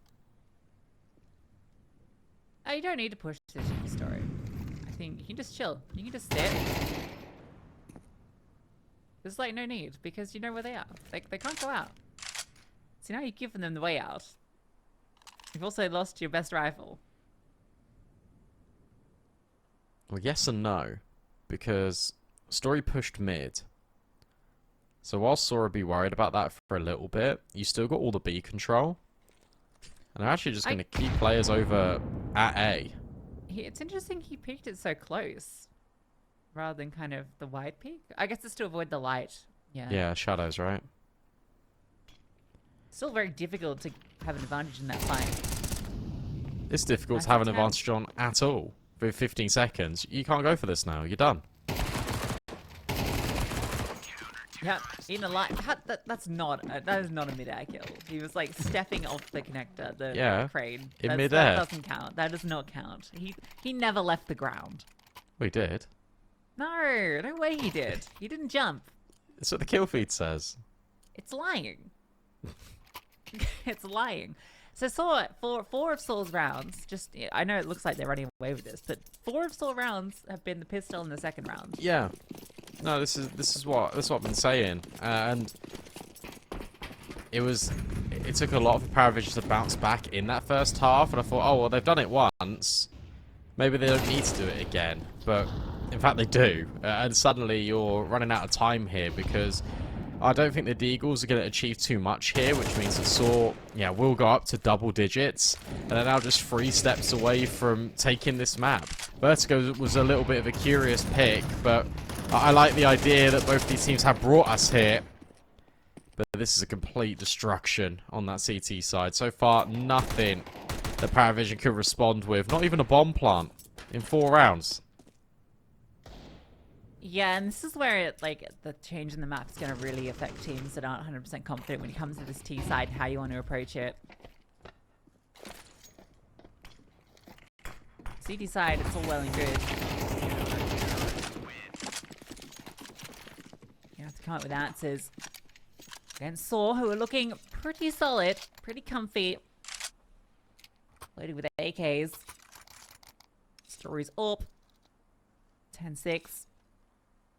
Oh, you don't need to push this in the story. I think you can just chill. You can just sit. There's like no need because you know where they are. They can't go out. So now you've given them the way out. You've also lost your best rifle. Well, yes and no, because Story pushed mid. So while sAw would be worried about that for a little bit, you still got all the B control. And they're actually just going to keep players over at A. It's interesting he picked it so close rather than kind of the wide peak. I guess it's to avoid the light. Yeah. Yeah, shadows, right? Still very difficult to have an advantage in that fight. It's difficult to Nice have an attempt. advantage on at all. For 15 seconds, you can't go for this now. You're done. Yep, in a light. That is not a mid-air kill. He was like stepping off the connector, the crane. in That mid-air. doesn't count. That does not count. He never left the ground. We did. No way he did. He didn't jump. That's what the kill feed says. It's lying. It's lying. So sAw, four of sAw's rounds, I know it looks like they're running away with this, but 4 of sAw rounds have been the pistol in the second round. Yeah. No, this is what I've been saying, and it took a lot for PARIVISION to bounce back in that first half, and I thought, oh well, they've done it once, maybe they don't need to do it again, but in fact they do, and suddenly you're running out of time here because I don't think the Deagles are going to achieve too much here, which means that sAw, will go up to double digits, and they're now just 3 steps away from taking this map. Vertigo was a little bit of a curious pick, but I like the idea that both these teams have brought us here. But this is a complete destruction on that CT side. So far, nothing that PARIVISION could respond with. Not even a bomb plant in 4 rounds. Yeah, and this is where the change in the map is going to really affect teams that aren't 100% confident when it comes to this T side, how you want to approach it. CT side, it's all well and good. You have to come up with answers. Against sAw, who are looking pretty solid, pretty comfy. Loaded with AKs. Story's up. 10-6.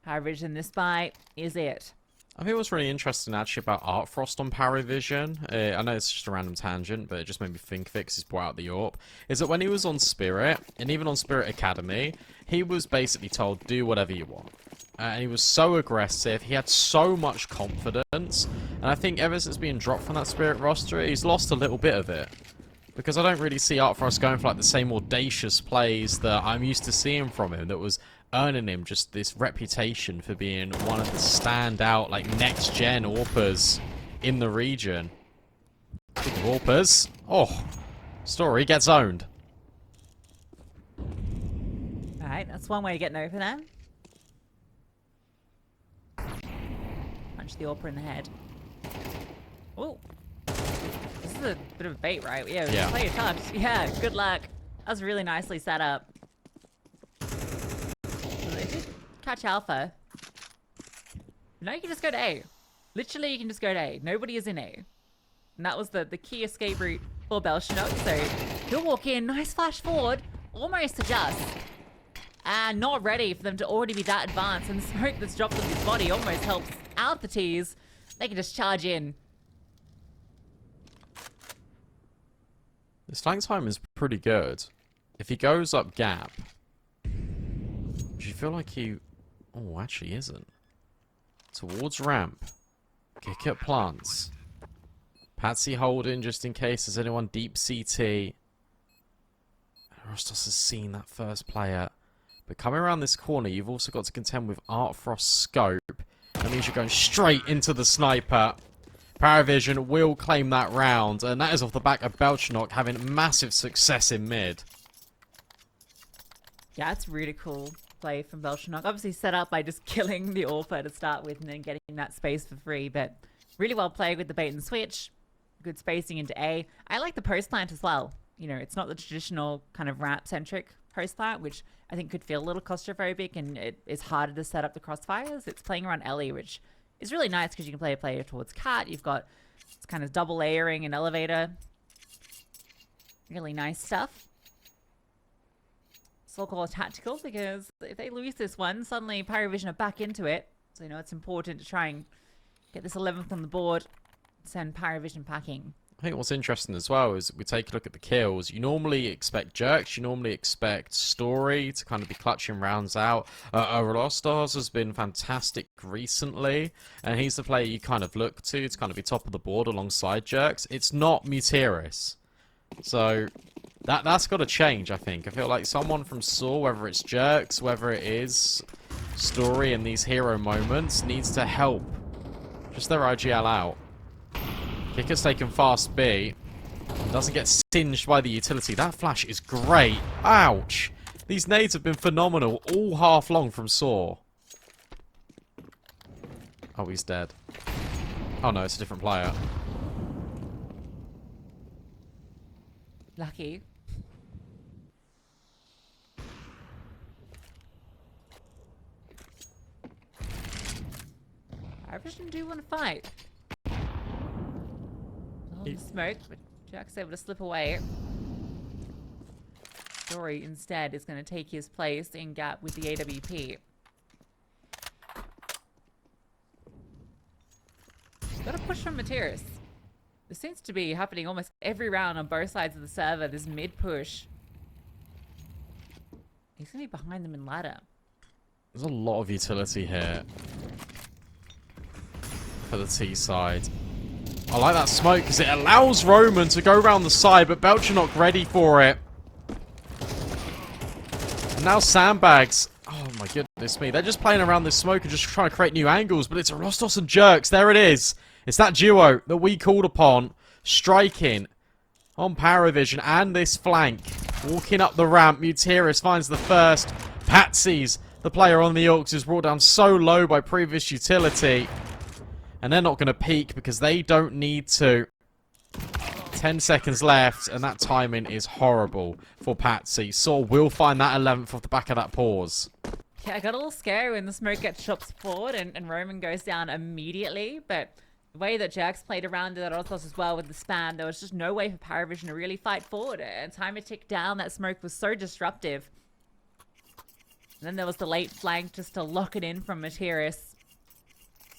PARIVISION, this buy is it. I think what's really interesting actually about Art Frost on PARIVISION, I know it's just a random tangent, but it just made me think of it because he's brought out the AWP, is that when he was on Spirit, and even on Spirit Academy, he was basically told, do whatever you want. And he was so aggressive, he had so much confidence, and I think ever since being dropped from that Spirit roster, he's lost a little bit of it. Because I don't really see Art Frost going for the same audacious plays that I'm used to seeing from him, that was earning him just this reputation for being one of the standout, next-gen AWPers in the region. Speaking of AWPers, Story gets owned. Alright, that's one way to get no for them. Punch the AWPer in the head. Oh. This is a bit of a bait, right? Yeah. Play your touch. Yeah, good luck. That was really nicely set up. They did catch Alpha. Now you can just go to A. Literally, you can just go to A. Nobody is in A. And that was the key escape route for Belshinock. So he'll walk in. Nice flash forward. Almost adjust. And not ready for them to already be that advanced. And the smoke that's dropped on his body almost helps out the T's. They can just charge in. His flank time is pretty good. If he goes up gap, do you feel like he... Oh, actually isn't. Towards ramp. Kick at plants. Patsy holding just in case there's anyone deep CT. Rostos has seen that first player. But coming around this corner, you've also got to contend with Art Frost's scope. That means you're going straight into the sniper. PARIVISION will claim that round, and that is off the back of Belchnock having massive success in mid. Yeah, it's really cool play from Belshinock. Obviously set up by just killing the AWPer to start with and then getting that space for free, but really well played with the bait and switch. Good spacing into A. I like the post plant as well. You know, it's not the traditional kind of ramp-centric post plant, which I think could feel a little claustrophobic, and it is harder to set up the crossfires. It's playing around Ellie, which is really nice because you can play a player towards Cat. You've got it's kind of double layering and elevator. Really nice stuff. So-called tactical, because if they lose this one, suddenly PARIVISION are back into it. So, you know, it's important to try and get this 11th on the board, send PARIVISION packing. I think what's interesting as well is we take a look at the kills. You normally expect Jerks, you normally expect Story to kind of be clutching rounds out. Rostars has been fantastic recently, and he's the player you kind of look to kind of be top of the board alongside Jerks. It's not Mutiris. So that's got to change, I think. I feel like someone from sAw, whether it's Jerks, whether it is Story in these hero moments, needs to help just their IGL out. Kicker's taken fast B. Doesn't get singed by the utility. That flash is great. Ouch. These nades have been phenomenal all half long from sAw. Oh, he's dead. Oh no, it's a different player. Lucky. PARIVISION do want to fight. Smoke, but Jack's able to slip away. Story instead is going to take his place in gap with the AWP. Got a push from Mutiris. This seems to be happening almost every round on both sides of the server, this mid push. He's going to be behind them in ladder. There's a lot of utility here for the T side. I like that smoke because it allows Roman to go around the side, but Belchenok ready for it. And now Sandbags. Oh my goodness me. They're just playing around this smoke and just trying to create new angles, but it's Rostos and Jerks. There it is. It's that duo that we called upon. Striking on PARIVISION and this flank. Walking up the ramp. Mutiris finds the first. Patsy's the player on the Orcs is brought down so low by previous utility. And they're not going to peek because they don't need to. 10 seconds left, and that timing is horrible for Patsy. sAw will find that 11th off the back of that pause. Yeah, I got a little scared when the smoke gets chopped forward and Roman goes down immediately, but the way that Jerks played around it also as well with the spam, there was just no way for PARIVISION to really fight forward. And time to tick down, that smoke was so disruptive. And then there was the late flank just to lock it in from Mutiris.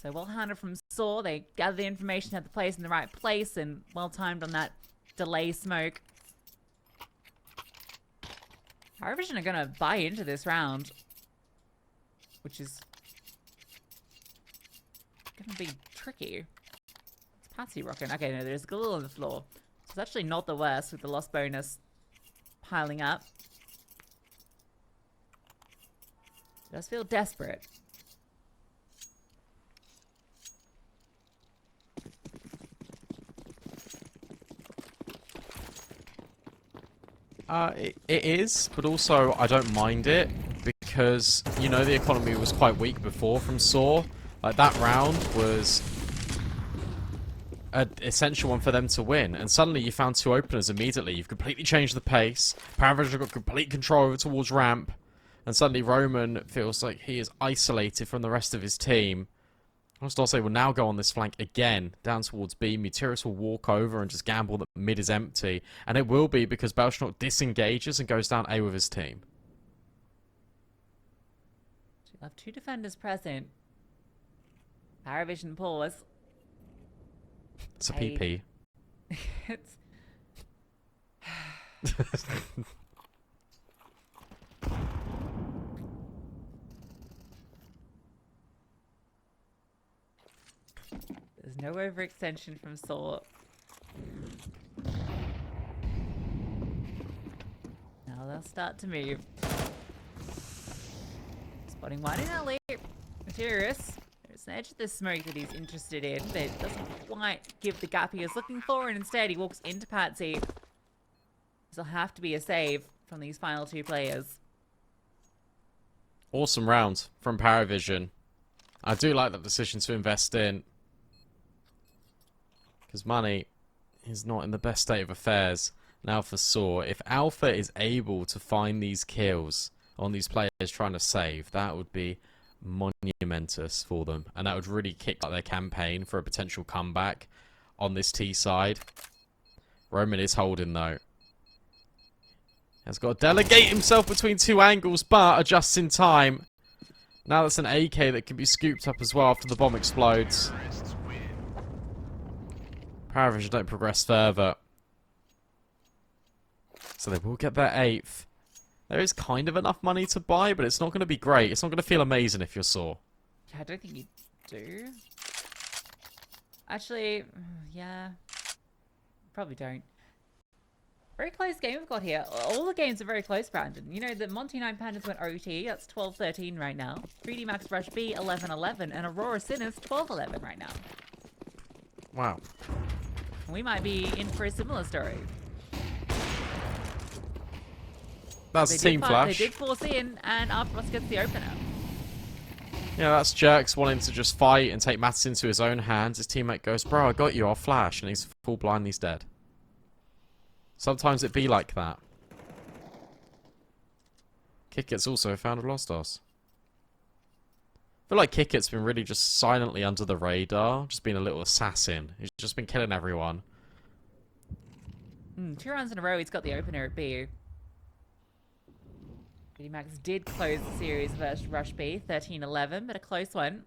So well handled from sAw. They gathered the information, had the place in the right place, and well timed on that delay smoke. PARIVISION are going to buy into this round, which is going to be tricky. It's Patsy rocking. Okay, no, there's Galil on the floor. It's actually not the worst with the loss bonus piling up. It does feel desperate. It is, but also I don't mind it because, you know, the economy was quite weak before from sAw. Like, that round was an essential one for them to win, and suddenly you found two openers immediately. You've completely changed the pace. PARIVISION got complete control over towards ramp, and suddenly Roman feels like he is isolated from the rest of his team. Rostose will now go on this flank again, down towards B. Mutiris will walk over and just gamble that mid is empty. And it will be because Belchenok disengages and goes down A with his team. We'll have two defenders present. PARIVISION pause. It's a PP. It's... There's no overextension from sAw. Now they'll start to move. Spotting one in that leap. Mutiris. There's an edge of the smoke that he's interested in, but it doesn't quite give the gap he was looking for, and instead he walks into Patsy. This'll have to be a save from these final two players. Awesome round from PARIVISION. I do like that decision to invest in, because money is not in the best state of affairs now for sAw. If Alpha is able to find these kills on these players trying to save, that would be monumentous for them. And that would really kick out their campaign for a potential comeback on this T side. Roman is holding though. Has got to delegate himself between two angles, but adjusts in time. Now that's an AK that can be scooped up as well after the bomb explodes. PARIVISION don't progress further. So they will get their 8th. There is kind of enough money to buy, but it's not going to be great. It's not going to feel amazing if you're sAw. Yeah, I don't think you do. Actually, yeah. Probably don't. Very close game we've got here. All the games are very close, Brandon. You know, the Monty 9 Pandas went OT. That's 12-13 right now. 3D Max Rush B, 11-11. And Aurora Sinners, 12-11 right now. Wow. We might be in for a similar story. That's a team flash. They did force in, and Arthros gets the opener. Yeah, that's Jerks wanting to just fight and take matters into his own hands. His teammate goes, bro, I got you, I'll flash. And he's full blind, he's dead. Sometimes it be like that. Kickit's also found a Lost Us. I feel like Kickit's been really just silently under the radar. Just being a little assassin. He's just been killing everyone. 2 rounds in a row, he's got the opener at BU. 3D Max did close the series versus Rush B, 13-11, but a close one.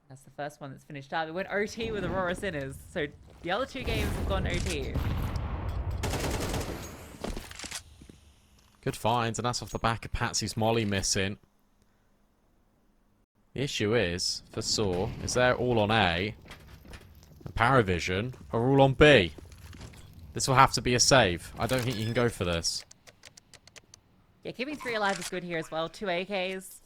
That's the first one that's finished up. It went OT with Aurora Sinners, so the other 2 games have gone OT. Good finds, and that's off the back of Patsy's molly missing. The issue is, for sAw, is they're all on A, and PARIVISION are all on B. This will have to be a save. I don't think you can go for this. Yeah, keeping 3 alive is good here as well. 2 AKs.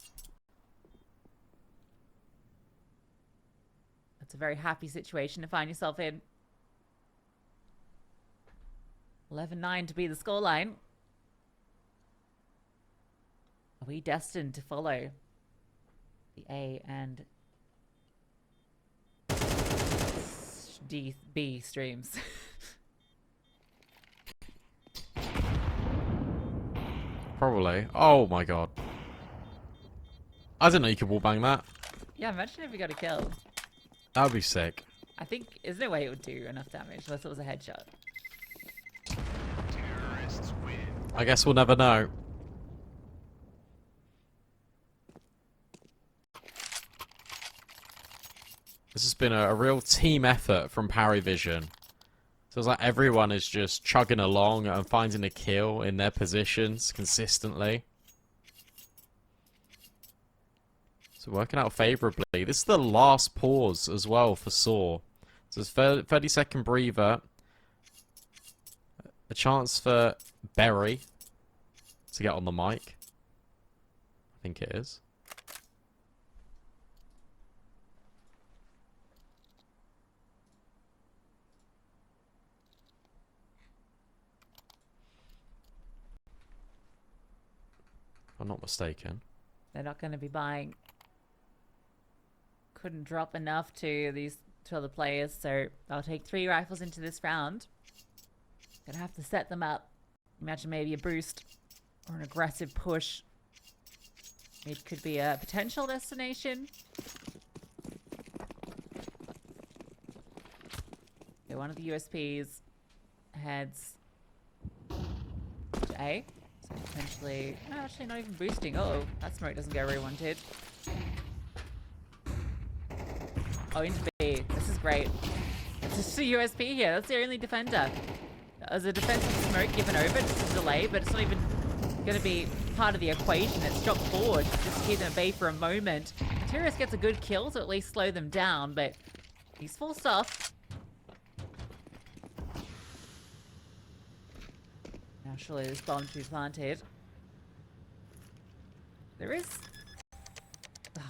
That's a very happy situation to find yourself in. 11-9 to be the scoreline. Are we destined to follow the A and B streams? Probably. Oh my god. I didn't know you could wallbang that. Yeah, imagine if we got a kill. That would be sick. I think, there's no way it would do enough damage unless it was a headshot. I guess we'll never know. This has been a real team effort from PARIVISION. So it's like everyone is just chugging along and finding a kill in their positions consistently. So working out favourably. This is the last pause as well for sAw. So it's 30-second breather. A chance for Berry to get on the mic. I think it is. If I'm not mistaken. They're not going to be buying. Couldn't drop enough to these 2 other players, so I'll take 3 rifles into this round. Gonna have to set them up. Imagine maybe a boost or an aggressive push. It could be a potential destination. Okay, one of the USPs heads to A. So potentially, no, actually not even boosting. Oh, that smoke doesn't go where we wanted. Oh, into B. This is great. It's just a USP here. That's the only defender. As a defensive smoke given over, just a delay, but it's not even going to be part of the equation. It's dropped forward just to keep them at bay for a moment. Tyrus gets a good kill to at least slow them down, but he's full stuff. Now surely this bomb to be planted. There is... Oh,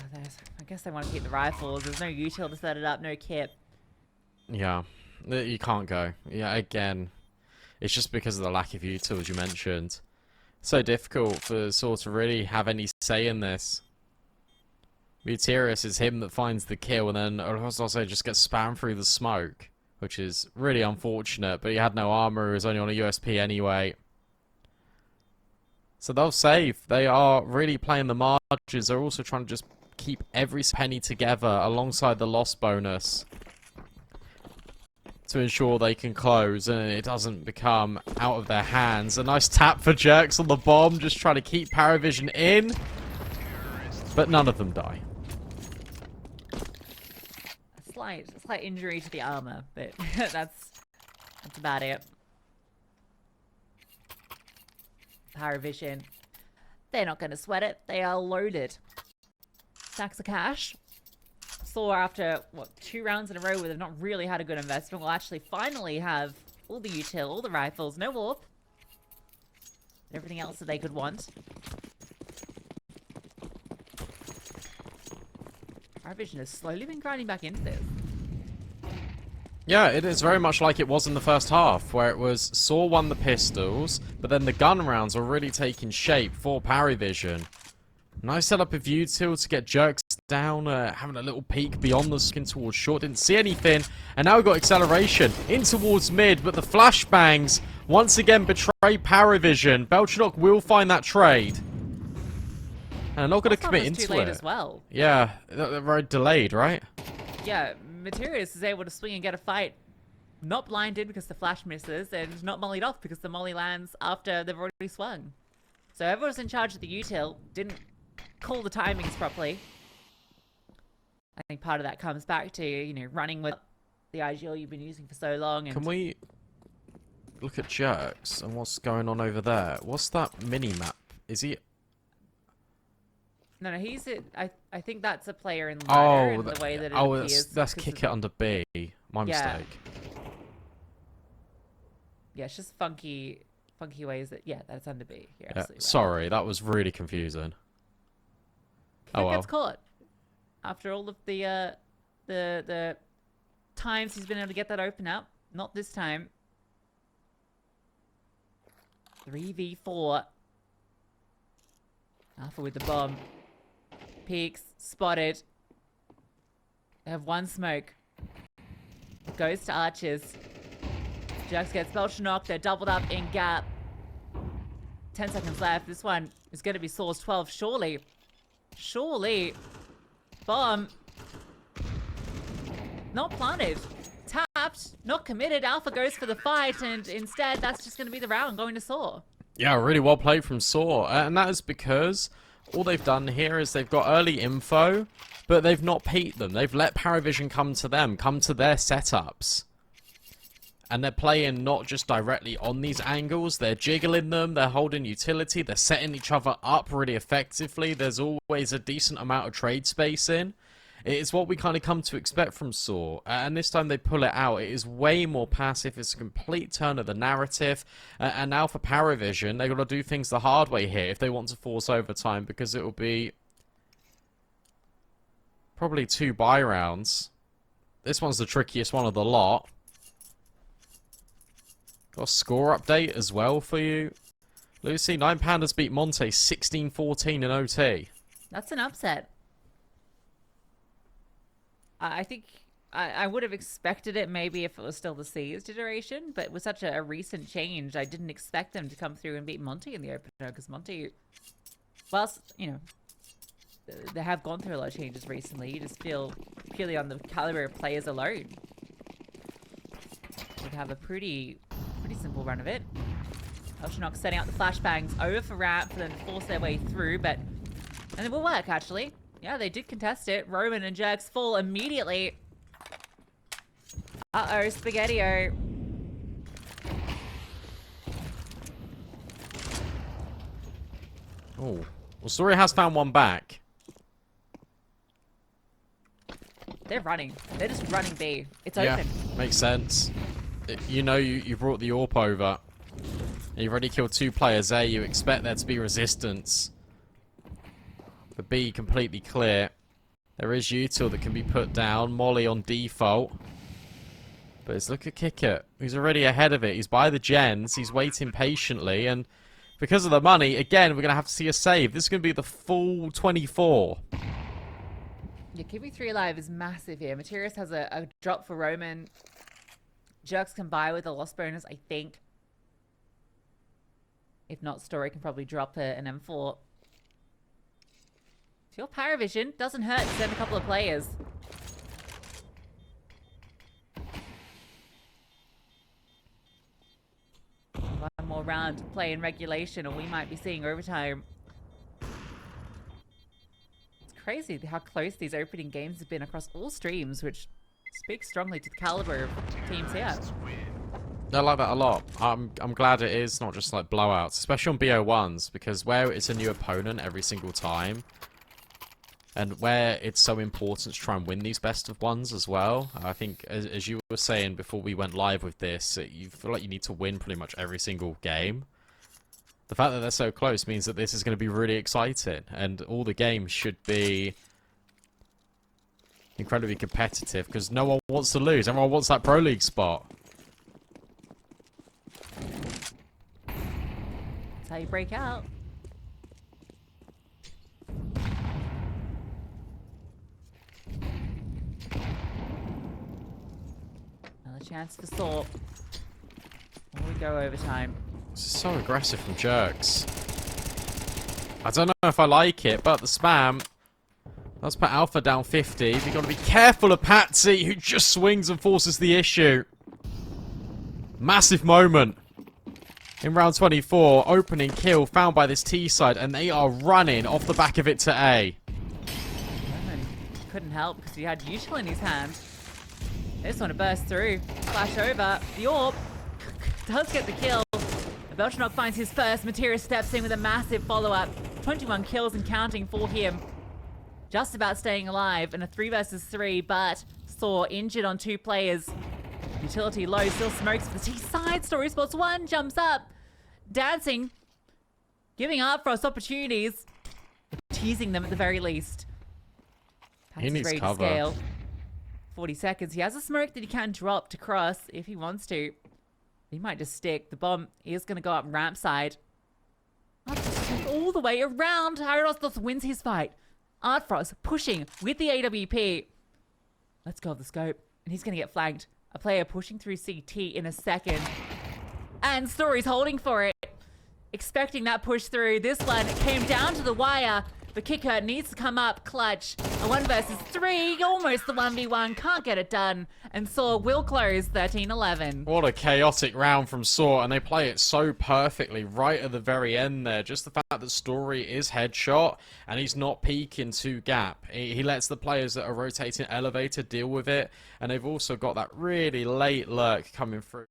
I guess they want to keep the rifles. There's no util to set it up, no kit. Yeah, you can't go. Yeah, again, it's just because of the lack of util, as you mentioned. It's so difficult for sAw to really have any say in this. Muterius is him that finds the kill, and then also just gets spammed through the smoke, which is really unfortunate, but he had no armor, he was only on a USP anyway. So they'll save. They are really playing the margins. They're also trying to just keep every penny together alongside the loss bonus to ensure they can close and it doesn't become out of their hands. A nice tap for Jerks on the bomb, just trying to keep PARIVISION in, but none of them die. A slight injury to the armor, but that's about it. PARIVISION, they're not going to sweat it. They are loaded. Stacks of cash. Saw after, what, 2 rounds in a row where they've not really had a good investment, will actually finally have all the util, all the rifles, no warp. Everything else that they could want. PARIVISION has slowly been grinding back into this. Yeah, it is very much like it was in the first half, where it was sAw won the pistols, but then the gun rounds were really taking shape for PARIVISION. Nice setup of util to get jerks down, having a little peek beyond the skin towards short, didn't see anything, and now we've got acceleration in towards mid, but the flashbangs once again betray PARIVISION. Belchinock will find that trade. And they're not going to commit into too late it. as well. Yeah, they're very delayed, right? Yeah, Materius is able to swing and get a fight. Not blinded because the flash misses, and not mollied off because the molly lands after they've already swung. So everyone's in charge of the util, didn't call the timings properly. I think part of that comes back to, you know, running with the IGL you've been using for so long. And Can we look at jerks and what's going on over there? What's that mini-map? Is he... No, he's it. I think that's a player in ladder in the way that it appears. That's kick it under B. My mistake. Yeah, it's just funky ways that... Yeah, that's under B. You're Yeah, absolutely right. sorry, that was really confusing. That Oh well. gets caught. After all of the times he's been able to get that open up. Not this time. 3v4. Alpha with the bomb. Peeks. Spotted. They have 1 smoke. Goes to Archers. Jax gets Belchinock. They're doubled up in gap. 10 seconds left. This one is going to be sAw's 12, surely. Surely. Bomb. Not planted. Tapped. Not committed. Alpha goes for the fight, and instead that's just going to be the round going to sAw. Yeah, really well played from sAw. And that is because all they've done here is they've got early info, but they've not peeked them. They've let PARIVISION come to them, come to their setups. And they're playing not just directly on these angles, they're jiggling them, they're holding utility, they're setting each other up really effectively. There's always a decent amount of trade spacing. It's what we kind of come to expect from sAw. And this time they pull it out. It is way more passive. It's a complete turn of the narrative. And now for PARIVISION, they've got to do things the hard way here if they want to force overtime, because it will be probably 2 buy rounds. This one's the trickiest one of the lot. Got a score update as well for you. Lucy, 9 Pandas beat Monte 16-14 in OT. That's an upset. I think I would have expected it maybe if it was still the Seized iteration, but with such a recent change, I didn't expect them to come through and beat Monty in the opener, because Monty, whilst, you know, they have gone through a lot of changes recently, you just feel purely on the caliber of players alone would have a pretty simple run of it. Belchinock setting out the flashbangs over for ramp for them to force their way through, and it will work, actually. Yeah, they did contest it. Roman and Jerks fall immediately. Uh-oh, Spaghetti-O. Oh, well, Story has found one back. They're running. They're just running B. It's Yeah, open. makes sense. You know you brought the AWP over. You've already killed 2 players A. You expect there to be resistance. The B completely clear. There is util that can be put down. Molly on default. But it's look at Kickit. He's already ahead of it. He's by the gens. He's waiting patiently. And because of the money, again, we're going to have to see a save. This is going to be the full 24. Yeah, keeping 3 alive is massive here. Materius has a drop for Roman. Jerks can buy with a loss bonus, I think. If not, Story can probably drop an M4. If you're PARIVISION, doesn't hurt to send a couple of players. One more round to play in regulation, or we might be seeing overtime. It's crazy how close these opening games have been across all streams, which Speaks strongly to the caliber of teams here. I like that a lot. I'm glad it is not just like blowouts, especially on BO1s, because where it's a new opponent every single time, and where it's so important to try and win these best of ones as well. I think, as you were saying before we went live with this, you feel like you need to win pretty much every single game. The fact that they're so close means that this is going to be really exciting, and all the games should be incredibly competitive, because no one wants to lose. Everyone wants that Pro League spot. That's how you break out. Another chance for sAw. Before we go overtime. This is so aggressive from Jerks. I don't know if I like it, but the spam. Let's put Alpha down 50. You've got to be careful of Patsy, who just swings and forces the issue. Massive moment. In round 24, opening kill found by this T side, and they are running off the back of it to A. Lemon couldn't help because he had Usual in his hand. They just want to burst through. Flash over. The Orb does get the kill. Beltranok finds his first. Materia steps in with a massive follow-up. 21 kills and counting for him. Just about staying alive in a 3 versus 3, but sAw injured on 2 players. Utility low, still smokes for the T side. Story spots 1, jumps up. Dancing. Giving Artfrost opportunities. Teasing them at the very least. He needs ready cover. to scale. 40 seconds. He has a smoke that he can drop to cross if he wants to. He might just stick. The bomb is going to go up ramp side. Artfrost all the way around. Hyrostos wins his fight. Artfrost pushing with the AWP. Let's go of the scope. And he's going to get flanked. A player pushing through CT in a second. And Story's holding for it. Expecting that push through. This one came down to the wire. The kicker needs to come up clutch. A 1 versus 3. Almost the 1v1. Can't get it done. And sAw will close 13-11. What a chaotic round from sAw, and they play it so perfectly right at the very end there. Just the fact that Story is headshot, and he's not peeking to gap. He lets the players that are rotating elevator deal with it, and they've also got that really late lurk coming through.